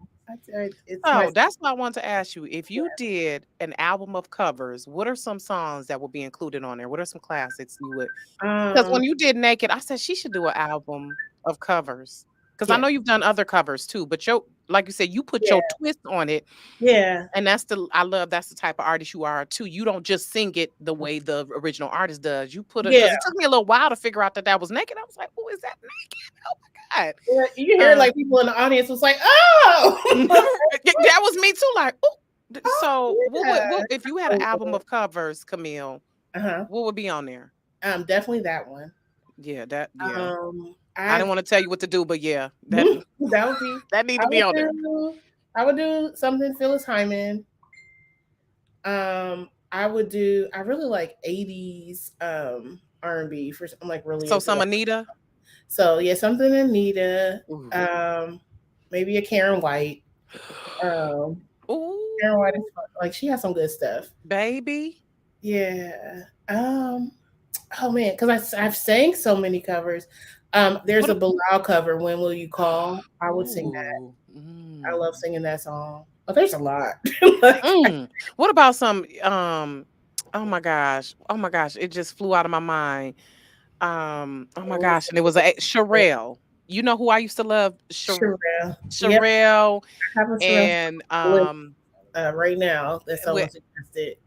It's my Oh, that's what I want to ask you. If you did an album of covers, what are some songs that would be included on there? What are some classics you would? Because um when you did Naked, I said she should do an album of covers. Because I yeah, know you've done other covers too, but like you said, you put yeah, your twist on it. yeah, And that's the type of artist you are too. You don't just sing it the way the original artist does. You put it yeah. because it took me a little while to figure out that was Naked. I was like, "Oh, is that Naked? Oh my god!" Yeah, you hear like people in the audience was like, "Oh, That was me too. Like, oh. So, yeah." if you had an album of covers, Camille? Uh-huh. What would be on there? Definitely that one. Yeah, yeah. I I didn't want to tell you what to do, but yeah, that would be. that need I to be would on there. do. I would do something Phyllis Hyman. I would do. I really like '80s R&B for. I'm like really So into some that. Anita. So yeah, something Anita. Ooh. Maybe a Karen White. Ooh, Karen White is fun. Like she has some good stuff. baby. Yeah. Oh man, because I've sang so many covers. There's What? a Bilal cover. When will you call? I would sing that. Ooh. I love singing that song. Oh, there's a lot. What about some oh my gosh. Oh my gosh, it just flew out of my mind. Oh my gosh, and it was a Sherelle. You know who I used to love? Sherelle. Yep, Sherelle I have a Sherelle and list, right now that someone with, suggested.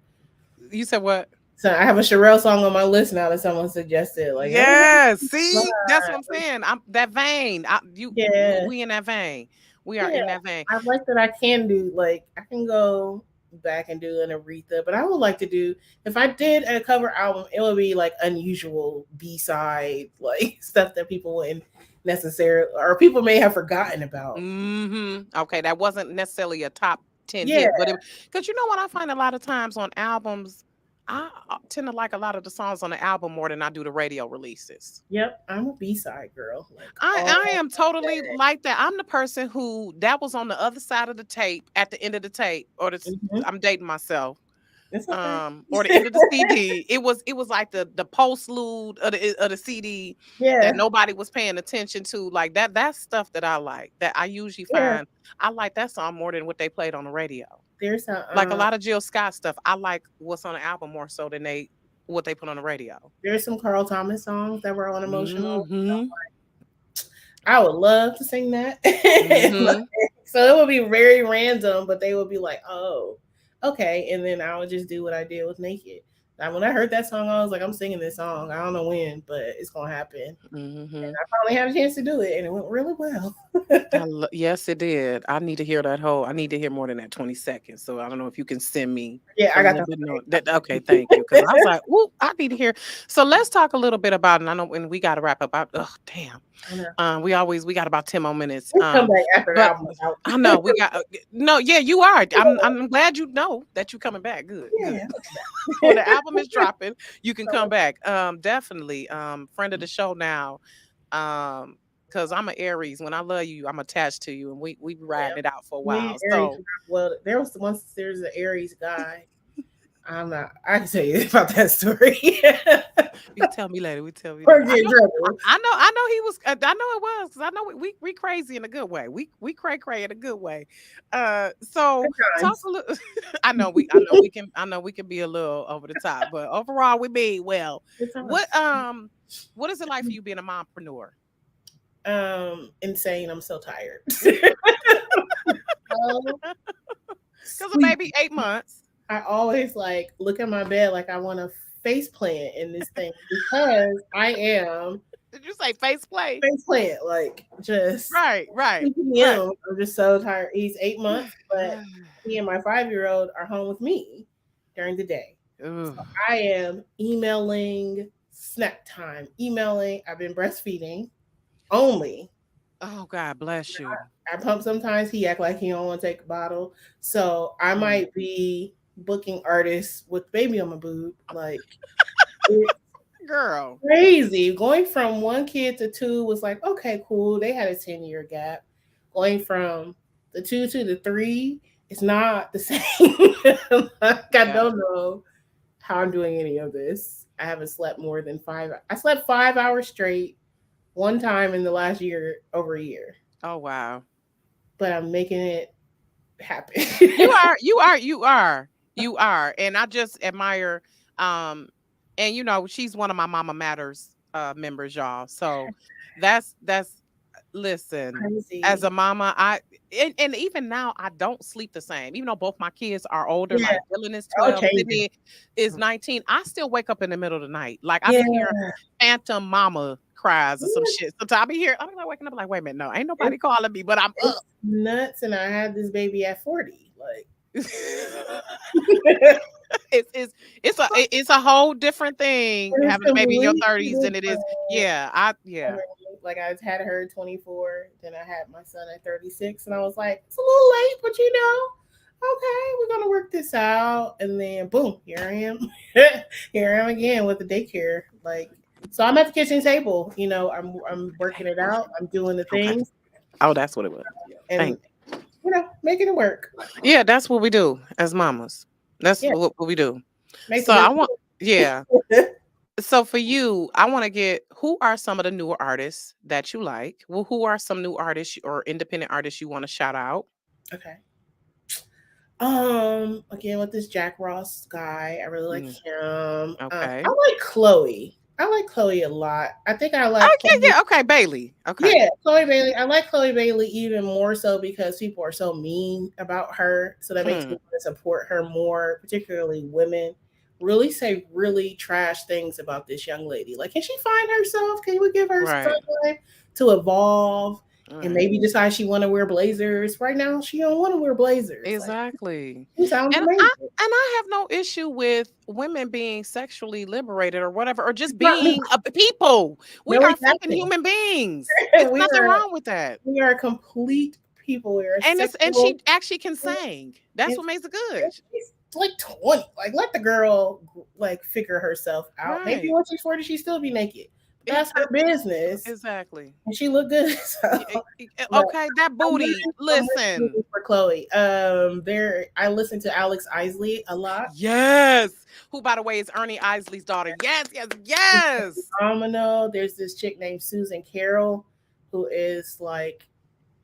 you said what? So I have a Sherelle song on my list now that someone suggested. Like, Yeah, oh, see, that's what I'm saying. I'm that vein. yeah, We in that vein. We are yeah. in that vein. I like that I can do like I can go back and do an Aretha, but I would like to do if I did a cover album, it would be like unusual B-side, like stuff that people wouldn't necessarily or people may have forgotten about. Okay, that wasn't necessarily a top 10 Yeah. hit, but because you know what I find a lot of times on albums, I tend to like a lot of the songs on the album more than I do the radio releases. Yep. I'm a B-side girl. Like I all am totally day. like that. I'm the person who that was on the other side of the tape at the end of the tape, or Mhm. I'm dating myself. It's okay. Or the end of the CD. It was like the postlude of the CD Yeah. that nobody was paying attention to. Like that's stuff that I like. That I usually Yeah. find I like that song more than what they played on the radio. There's Like a lot of Jill Scott stuff, I like what's on the album more so than what they put on the radio. there's some Carl Thomas songs that were on emotional. Mhm. I would love to sing that. Mhm. So it would be very random, but they would be like, "Oh, okay," and then I would just do what I did with Naked. Now, when I heard that song, I was like, "I'm singing this song. I don't know when, but it's gonna happen." And I finally had a chance to do it, and it went really well. Yes, it did. I need to hear that whole. I need to hear more than that 20 seconds. So I don't know if you can send me. Yeah, I got that. Okay, thank you. Because I was like, "Ooh, I need to hear." So let's talk a little bit about. And I know when we got to wrap up. Oh, damn. We got about 10 more minutes. Come back after the album is out. I know we got no. Yeah, you are. I'm glad you know that you're coming back. Good. Yeah. Good. When the album is dropping, you can come back. Definitely. Friend of the show now. Because I'm an Aries. When I love you, I'm attached to you, and we riding it out for a while. So well, there's an Aries guy. I'm not. I can tell you about that story. You tell me later. We tell me. Or Later. get trouble. I know he was. I know it was because I know we crazy in a good way. We cray in a good way. So talk a little. I know we can be a little over the top, but overall we mean well. What is it like for you being a mompreneur? Insane. I'm so tired. Because of maybe 8 months. I always like look at my bed like I want to face plant in this thing because I am Did you say face play? Face plant, like just Right. I'm just so tired. He's 8 months, but me and my 5-year-old are home with me during the day. So Ooh. I am emailing snack time, emailing. I've been breastfeeding only. Oh, God bless you. I pump sometimes. He act like he don't want to take a bottle. So I Mm. might be booking artists with baby on my boob. Like it's Girl. crazy. Going from one kid to two was like, okay, cool. They had a 10-year gap. Going from the two to the three, it's not the same. Like, I Yeah. don't know how I'm doing any of this. I haven't slept more than 5. I slept 5 hours straight one time in the last year, over a year, Oh, wow. but I'm making it happen. You are, you are, you are, you are. And I just admire, um, and she's one of my Mama Matters members, y'all. So that's listen, as Crazy. a mama, and even now I don't sleep the same. Even though both my kids are older, Yeah, like Dylan is all 12, changing. Sydney is 19, I still wake up in the middle of the night. Like I Yeah. be hearing phantom mama cries or some shit. Sometimes I be here, I'm like waking up like, wait a minute, no, ain't nobody It's, calling me, but I'm it's nuts, and I had this baby at 40. Like, up. It's a whole different thing it's having a baby in your completely 30s than it different. is. Yeah. Like I had her at 24, then I had my son at 36, and I was like, it's a little late, but okay, we're gonna work this out. And then boom, here I am. Here I am again with the daycare. Like, so I'm at the kitchen table, I'm working it out, I'm doing the Okay. things, Oh, that's what it was. and Thank. making it work. Yeah, that's what we do as mamas. That's Yeah, what we do. make the So I best want, yeah. of it. So for you, I want to get, who are some of the newer artists that you like? Well, who are some new artists or independent artists you want to shout out? Okay. Again with this Jack Ross guy, I really like Mm, him. I okay. like Chloe. I like Chloe a lot. I think I like Oh yeah, Chloe. yeah. Okay, Bailey. Okay. Yeah, Chloe Bailey. I like Chloe Bailey even more so because people are so mean about her. So that makes me Hmm. want to support her more, particularly women. Really say really trash things about this young lady. Like, can she find herself? Can we give her Right. time to evolve and Right. maybe decide she want to wear blazers? Right now, she don't want to wear blazers. Like, Exactly. she sounds And amazing. I have no issue with women being sexually liberated or whatever, or just It's not me. being a people. We No, are it's fucking happening. human beings. It's we nothing are wrong with that. we are complete people. We are And sexual. she actually can sing. That's And what makes it good. she's like 20. Like, let the girl like figure herself out. Maybe Right. once she's 40, she still be naked. But It, that's her business. exactly. And she look good. So, but Okay, that I'm booty. really Listen. rooting for Chloe. I listen to Alex Isley a lot. Yes. Who, by the way, is Ernie Isley's daughter. Yes, yes, yes. Phenomenal. There's this chick named Susan Carroll who is like,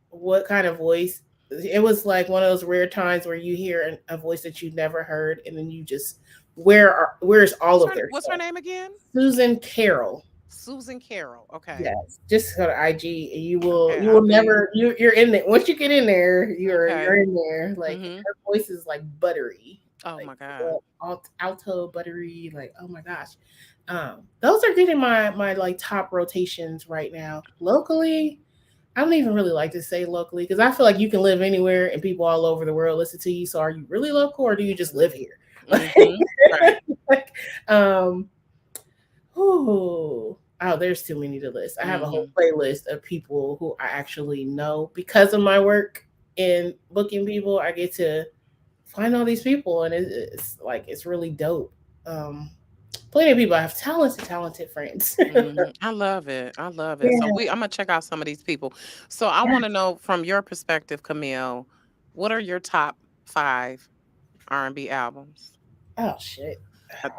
what kind of voice? It was like one of those rare times where you hear a voice that you never heard, and then you just where's all of their What's her stuff? name again? Susan Carroll. Susan Carroll. Okay. Yes, just go to IG, and Okay, you I'll will be never you're in there. Once you get in there, you're okay. in there. Like, Mm-hmm. her voice is like buttery, Oh like my God. alto buttery. Like, oh my gosh, those are getting my like top rotations right now. Locally, I don't even really like to say locally because I feel like you can live anywhere and people all over the world listen to you. So are you really local or do you just live here? Mm-hmm. Right. Like, um, oh, there's too many to list. I have a whole Mm-hmm. playlist of people who I actually know because of my work in booking people. I get to find all these people, and it's like it's really dope. Um, Plenty of people. I have talented friends. Mhm. I love it. I love it. So Yeah. I'm gonna check out some of these people. So I Yeah. want to know from your perspective, Camille, what are your top 5 R&B albums? Oh shit. Uh,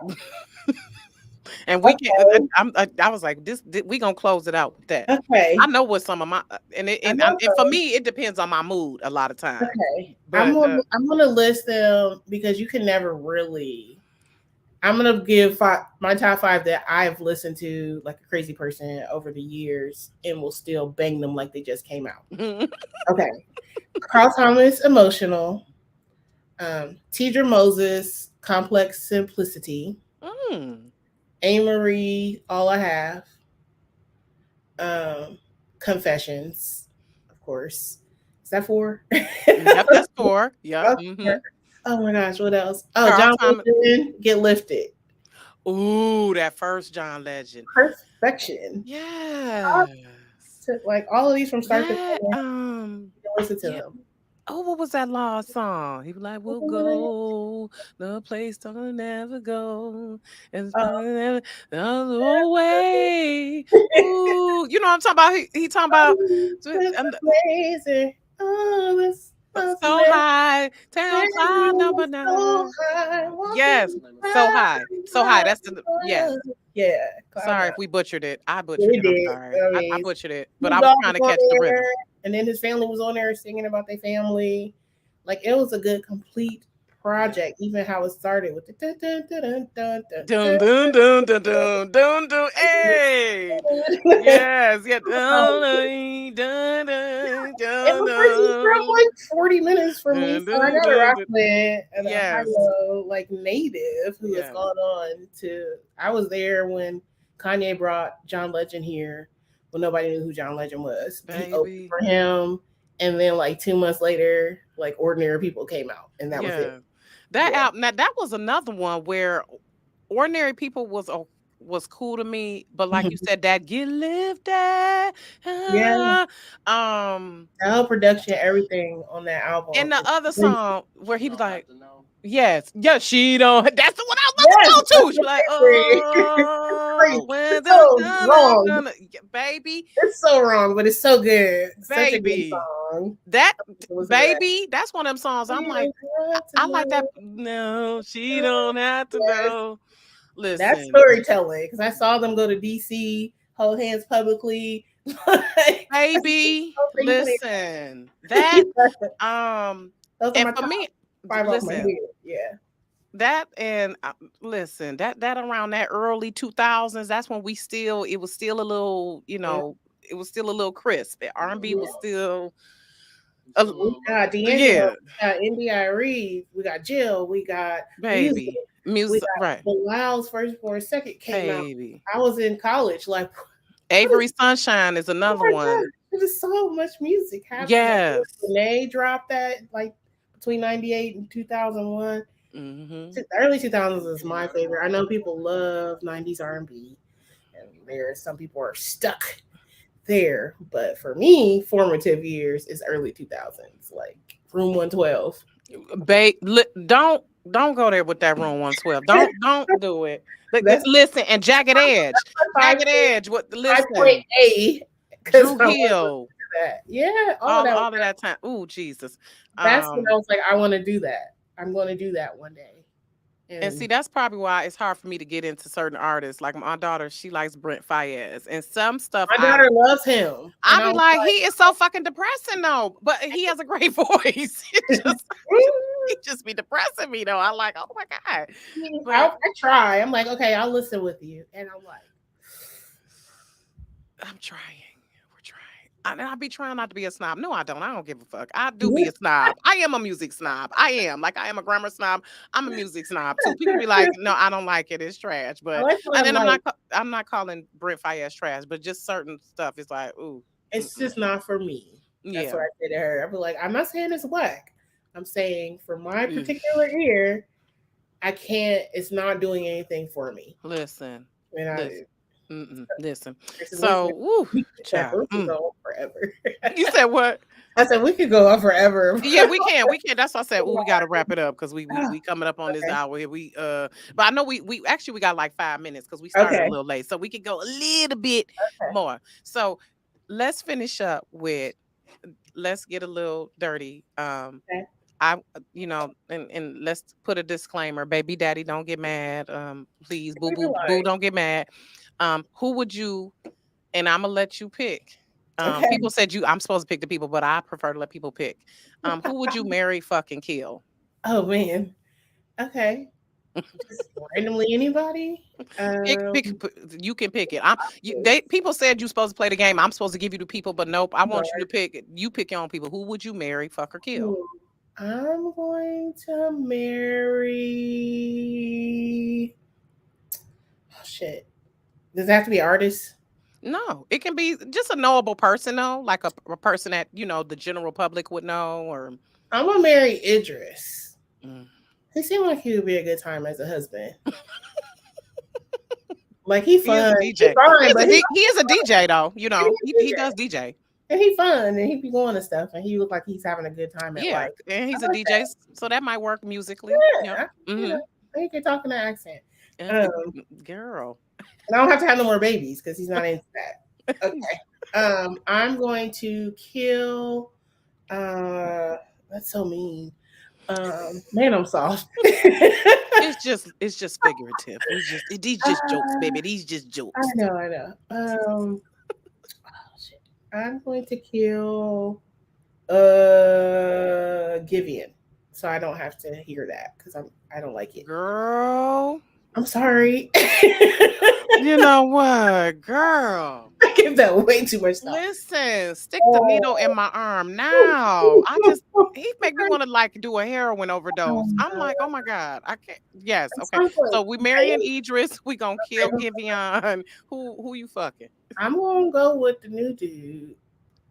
And we can. Okay. I was like, we gonna close it out with that. I Okay. know what some of my I know and for me, it depends on my mood a lot of times. Okay. But I'm gonna list them because you can never really. I'm gonna give my top 5 that I've listened to like a crazy person over the years and will still bang them like they just came out. Okay. Carl Thomas, Emotional. Tidra Moses, Complex Simplicity. mm, A. Marie, All I Have. Confessions, of course. Is that 4? Yep, that's 4. Yep. Okay. Oh my gosh, what else? Oh, Carl John Thomas. Legend, Get Lifted. Ooh, that first John Legend. Perfection. Yes. Like all of these from start to That finish. Listen to yeah. them. Oh, what was that last song? He was like, "We'll go the place I'll never go, and never the way." Ooh, you know what I'm talking about? He talking about It's amazing. Oh, it's so high, town cloud number so 9. high. Yes, so high, so high. That's the yes. Yeah, cloud Sorry nine. if we butchered it. I butchered We it. I'm did. sorry. I I mean, butchered it, but Snoop I was Dogg trying to was catch the on rhythm. there, and then his family was on there singing about their family. Like it was a good complete project. Even how it started with the dun, dun, dun, dun, dun, Dun dun, dun dun dun dun dun dun. Hey, dun. yes, yeah. Um, Dun dun dun It dun was like from dun like 40 minutes for me, dun so I dun got a dun rock dun. with and a high Yes, low like native who has yes, gone on to. I was there when Kanye brought John Legend here when nobody knew who John Legend was. He opened baby. for him, and then like 2 months later, like Ordinary People came out, and that was it. Yeah, that Yeah, album. Now that was another one where Ordinary People was cool to me, but like you said, that get lifted. yeah. Um, The whole production, everything on that album. and the Is other really- song where he was like, yes, yes, she don't. That's the one I was about yes, to that's go to. She my was like, favorite. It's crazy. oh, when It's dun, so dun, dun, wrong. dun, baby, It's so wrong, but it's so good. Such a good baby, song. that Listen to that. baby, that's one of them songs. I'm You like, don't have to I like that. know. No, she don't have to Yes. know. That's Listen, storytelling because I saw them go to DC, hold hands publicly. Like, baby, things in listen. That there. Those are and my for top me, 5 off my head. listen. Yeah. That and listen, that around that early 2000s, that's when it was still a little, Yeah. it was still a little crisp. The R&B Yeah. was still a, We got D'Angelo, yeah, we got NDI Reed, we got Jill, we got music, baby. we Music, right. got Bilal's First Born Second came out. Baby. I was in college, like, what is Avery Sunshine is oh another my god, one. there's so much music happening. Yes. Renee dropped that like between 98 and 2001. Hmm. The early 2000s is my favorite. I know people love 90s R&B, and there some people are stuck there, but for me, formative years is early 2000s, like Room 112. Don't go there with that room 112. Don't do it. That's Listen, and Jagged Edge. five Jagged Edge. What point listen. A because Drew I want Hill. that. Yeah, all of that. All of that time. Ooh, Jesus. That's when I was like, I want to do that. I'm going to do that one day. And see, that's probably why it's hard for me to get into certain artists. Like my daughter, she likes Brent Fayez, and some stuff my daughter loves him. I be like, he is so fucking depressing though, but he has a great voice. He just be depressing me though. I like, oh my god. But I try. I'm like, okay, I'll listen with you, and I'm like, I'm trying. We're trying. And I be trying not to be a snob. No, I don't. I don't give a fuck. I do be a snob. I am a music snob. I am. Like I am a grammar snob. I'm a music snob too. People be like, no, I don't like it. It's trash. But and then I'm not calling Brent Fayez trash, but just certain stuff is like, ooh. It's just not for me. That's what I say to her. I be like, I'm not saying it's whack. I'm saying for my particular ear, I can't. It's not doing anything for me. Listen. Listen. So, woo, child. We could go on forever. You said what? I said we could go on forever. Yeah, we can. We can. That's why I said, we got to wrap it up because we coming up on this hour here. But I know we got like 5 minutes because we started a little late, so we could go a little bit more. So let's finish up with. Let's get a little dirty. I, and let's put a disclaimer. Baby daddy, don't get mad. Please, boo, boo, boo, don't get mad. Who would you, and I'm gonna let you pick. People said I'm supposed to pick the people, but I prefer to let people pick. Who would you marry, fucking kill? Oh man. Okay. Just randomly anybody? Pick, you can pick it. People said you're supposed to play the game. I'm supposed to give you the people, but nope. I want you to pick. You pick your own people. Who would you marry, fuck or kill? I'm going to marry. Oh shit! Does it have to be artists? No, it can be just a knowable person though, like a person that the general public would know, or I'm gonna marry Idris. mm. He seemed like he would be a good time as a husband. Like he He is fun, a he DJ. fine, but He is a DJ though. He DJ. does DJ. And he fun, and he be going to stuff, and he look like he's having a good time at Yeah, life. and he's I a like DJ, so that might work musically. Yeah, Mm-hmm. he can talk in that accent. Girl, And I don't have to have no more babies because he's not into that. Okay. I'm going to kill. That's so mean. Man, I'm soft. it's just figurative. These just jokes, baby. These just jokes. I know. Oh shit. I'm going to kill Givian, so I don't have to hear that because I don't like it. Girl, I'm sorry. you know what, girl? I give that way too much thought. Listen, stick the needle in my arm now. He make me want to like do a heroin overdose. I'm like, oh my God, I can't. Yes, okay. So we marrying Idris. We gonna kill Givian. Who you fucking? I'm gonna go with the new dude.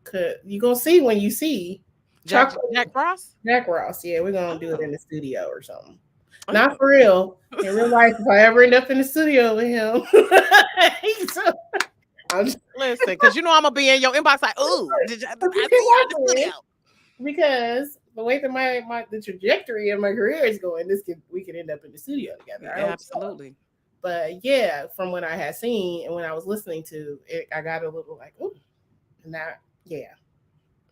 Cause you gonna see when you see Jack Ross. Jack Ross. Yeah, we're gonna do it in the studio or something. Not for real. In real life, if I ever end up in the studio with him, listen, because I'm gonna be in your inbox like, oh, did I see you in the studio? Because the way that the trajectory of my career is going, we could end up in the studio together. Yeah, absolutely. So. But yeah, from what I had seen and when I was listening to it, I got a little like, ooh, and that, yeah.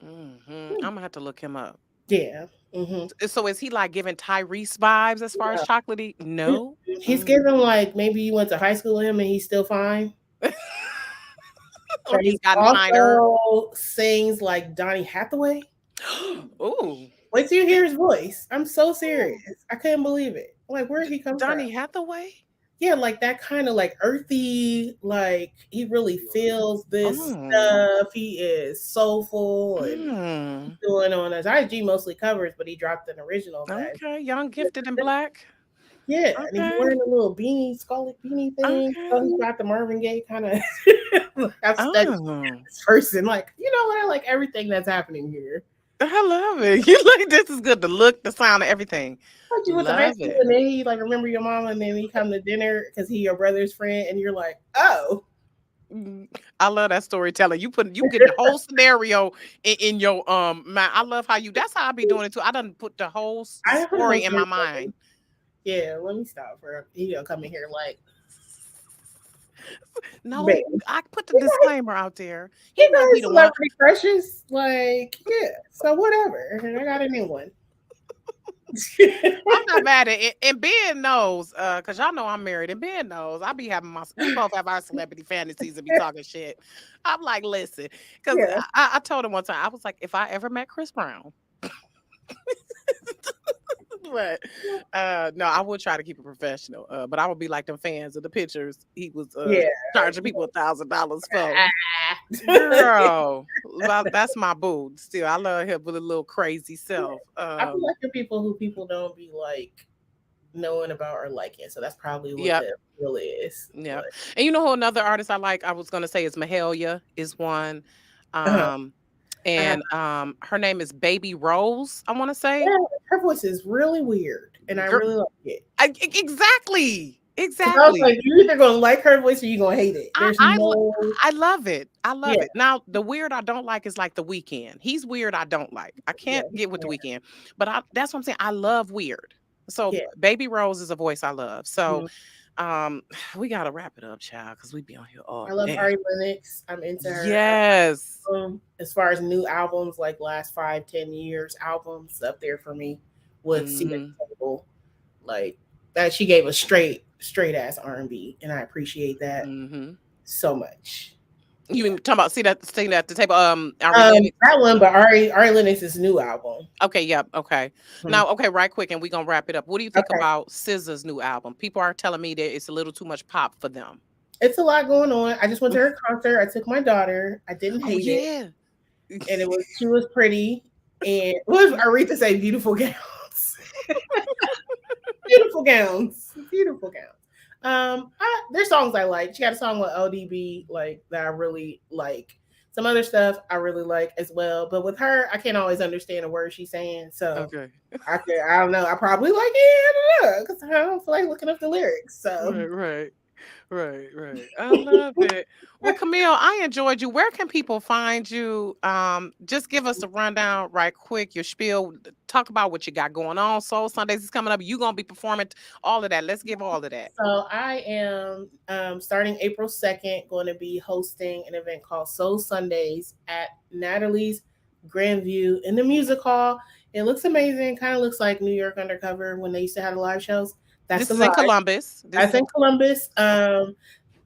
Mm-hmm. I'm gonna have to look him up. Yeah. Mm-hmm. So is he like giving Tyrese vibes as far as chocolatey? No. He's giving like maybe you went to high school with him and he's still fine. Or he's got also sings like Donny Hathaway. Ooh. Wait till you hear his voice. I'm so serious. I couldn't believe it. Like, where did he come from? Donny Hathaway? Yeah, like that kind of like earthy, like he really feels this stuff. He is soulful and doing on his IG mostly covers, but he dropped an original. Okay, young, gifted, and black. Yeah, and he's wearing a little beanie, scarlet beanie thing. Okay. So he's got the Marvin Gaye kind of. I've studied this person. Like, you know what? I like everything that's happening here. I love it. You like this is good. The look, the sound, everything. Like you went to high school and then he like remember your mom and then he come to dinner because he your brother's friend and you're like, oh. I love that storytelling. You get the whole scenario in your mind. I love how that's how I be doing it too. I done put the whole story in my mind. Yeah, let me stop for he gonna come in here like. No, baby. I put the disclaimer out there. He knows be the celebrity crushes, like yeah. So whatever, and I got a new one. I'm not mad at it, and Ben knows, because y'all know I'm married, and Ben knows we both have our celebrity fantasies and be talking shit. I'm like, listen, because I told him one time, I was like, if I ever met Chris Brown. But no, I would try to keep it professional. But I would be like them fans of the pictures he was charging people $1,000 for. Girl, that's my boo. Still, I love him with a little crazy self. I feel like the people who people don't be like knowing about or liking. So that's probably what that really is. Yeah. But. And you know who another artist I like? I was gonna say is Mahalia is one. And her name is Baby Rose, I want to say. Yeah, her voice is really weird, and I really like it. Exactly. I was like, you're either going to like her voice or you're going to hate it. I love it. I love it. Now, the weird I don't like is like The Weeknd. He's weird I don't like. I can't get with The Weeknd. But that's what I'm saying. I love weird. So Baby Rose is a voice I love. So we gotta wrap it up, child, because we be on here all I love Ari Lennox. I'm into her. Yes. As far as new albums, like last 5-10 years albums, up there for me with Secret Table. Like that, she gave a straight ass R&B, and I appreciate that so much. You been talking about sitting at the table? That one, but Ari Lennox's new album. Okay, yep, okay. Now, right quick, and we're gonna wrap it up. What do you think about SZA's new album? People are telling me that it's a little too much pop for them. It's a lot going on. I just went to her concert. I took my daughter. I didn't hate it. And she was pretty. And what did Aretha say? Beautiful gowns. Beautiful gowns. There's songs I like. She got a song with LDB like that I really like. Some other stuff I really like as well. But with her, I can't always understand a word she's saying. So Okay. I don't know. I probably like it. I don't know because I don't feel like looking up the lyrics. So Right. Right. I love it. Well, Camille, I enjoyed you. Where can people find you? Just give us a rundown right quick, your spiel. Talk about what you got going on. Soul Sundays is coming up. You gonna be performing all of that. Let's give all of that. So I am starting April 2nd going to be hosting an event called Soul Sundays at Natalie's Grandview in the Music Hall. It looks amazing. Kind of looks like New York Undercover when they used to have the live shows. That's This the is in vibe. Columbus. That's in Columbus.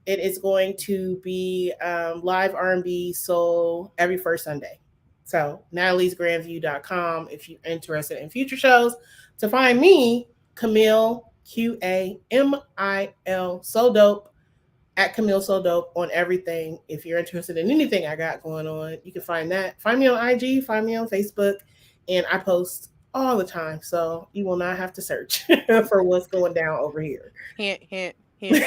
It is going to be live R&B soul every first Sunday. So nataliesgrandview.com if you're interested in future shows. To find me, Qamil, Qamil, so dope, at Qamil so dope on everything. If you're interested in anything I got going on, you can find that. Find me on IG, find me on Facebook, and I post all the time. So you will not have to search for what's going down over here. Hint, hint, hint.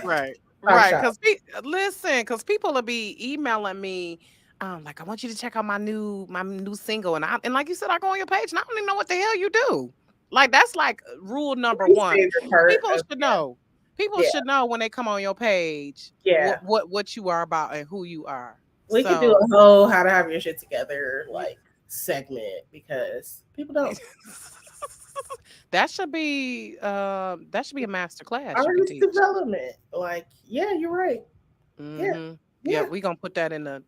Right. Because because people will be emailing me, like I want you to check out my new single, and like you said, I go on your page and I don't even know what the hell you do. Like that's like rule number one. People should know. People should know when they come on your page. What you are about and who you are. We could do a whole how to have your shit together like segment because people don't. That should be a master class. Artist development. Like, yeah, you're right. Mm-hmm. Yeah, we're gonna put that in the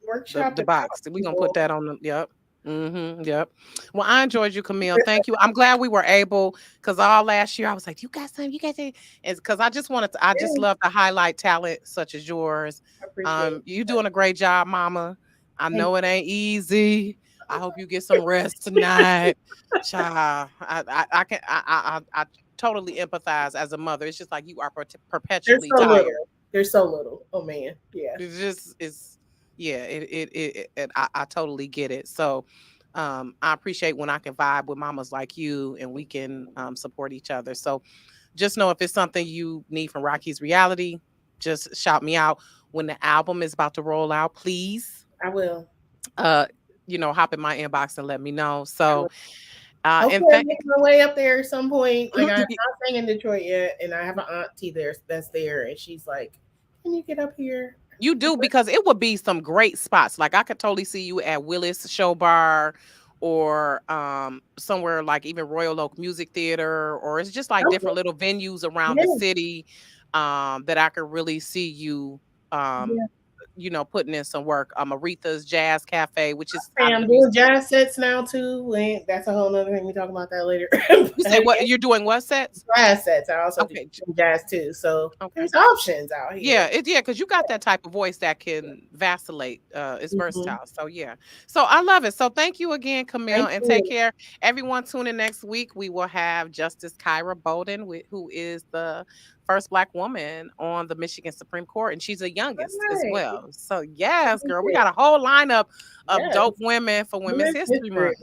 workshop the box. We're gonna put that on the Yep. Well, I enjoyed you, Camille. Thank you. I'm glad we were able, because all last year I was like, you got something, it's because I just love to highlight talent such as yours. You doing a great job, mama. I know it ain't easy. I hope you get some rest tonight. Child, I totally empathize as a mother. It's just like you are perpetually tired. There's so little. Oh man. Yeah. I totally get it. So I appreciate when I can vibe with mamas like you and we can support each other. So just know if it's something you need from Rocky's Reality, just shout me out. When the album is about to roll out, please. I will. Hop in my inbox and let me know. So and make my way up there at some point. Like I'm not staying in Detroit yet, and I have an auntie that's there, and she's like, "Can you get up here?" You do, because it would be some great spots. Like I could totally see you at Willis Show Bar, or somewhere like even Royal Oak Music Theater, or it's just like different little venues around the city that I could really see you putting in some work. Aretha's Jazz Cafe, which is I'm doing jazz sets now too. And that's a whole other thing. We talk about that later. You say what you're doing? What sets? Jazz sets. I also do jazz too. So there's options out here. Yeah, because you got that type of voice that can vacillate. It's versatile. So yeah. So I love it. So thank you again, Camille, and take care. Everyone tune in next week. We will have Justice Kyra Bolden, who is the first Black woman on the Michigan Supreme Court, and she's the youngest as well. So yes, girl, we got a whole lineup of dope women for Women's History Month.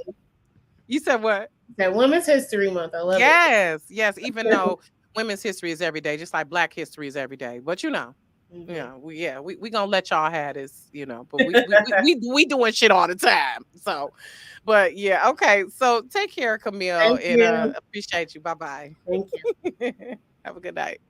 You said what? That Women's History Month. I love it. Yes. Even though Women's History is every day, just like Black History is every day. But we gonna let y'all have this, but we doing shit all the time. So, but yeah, okay. So take care, Camille, and appreciate you. Bye-bye. Thank you. Have a good night.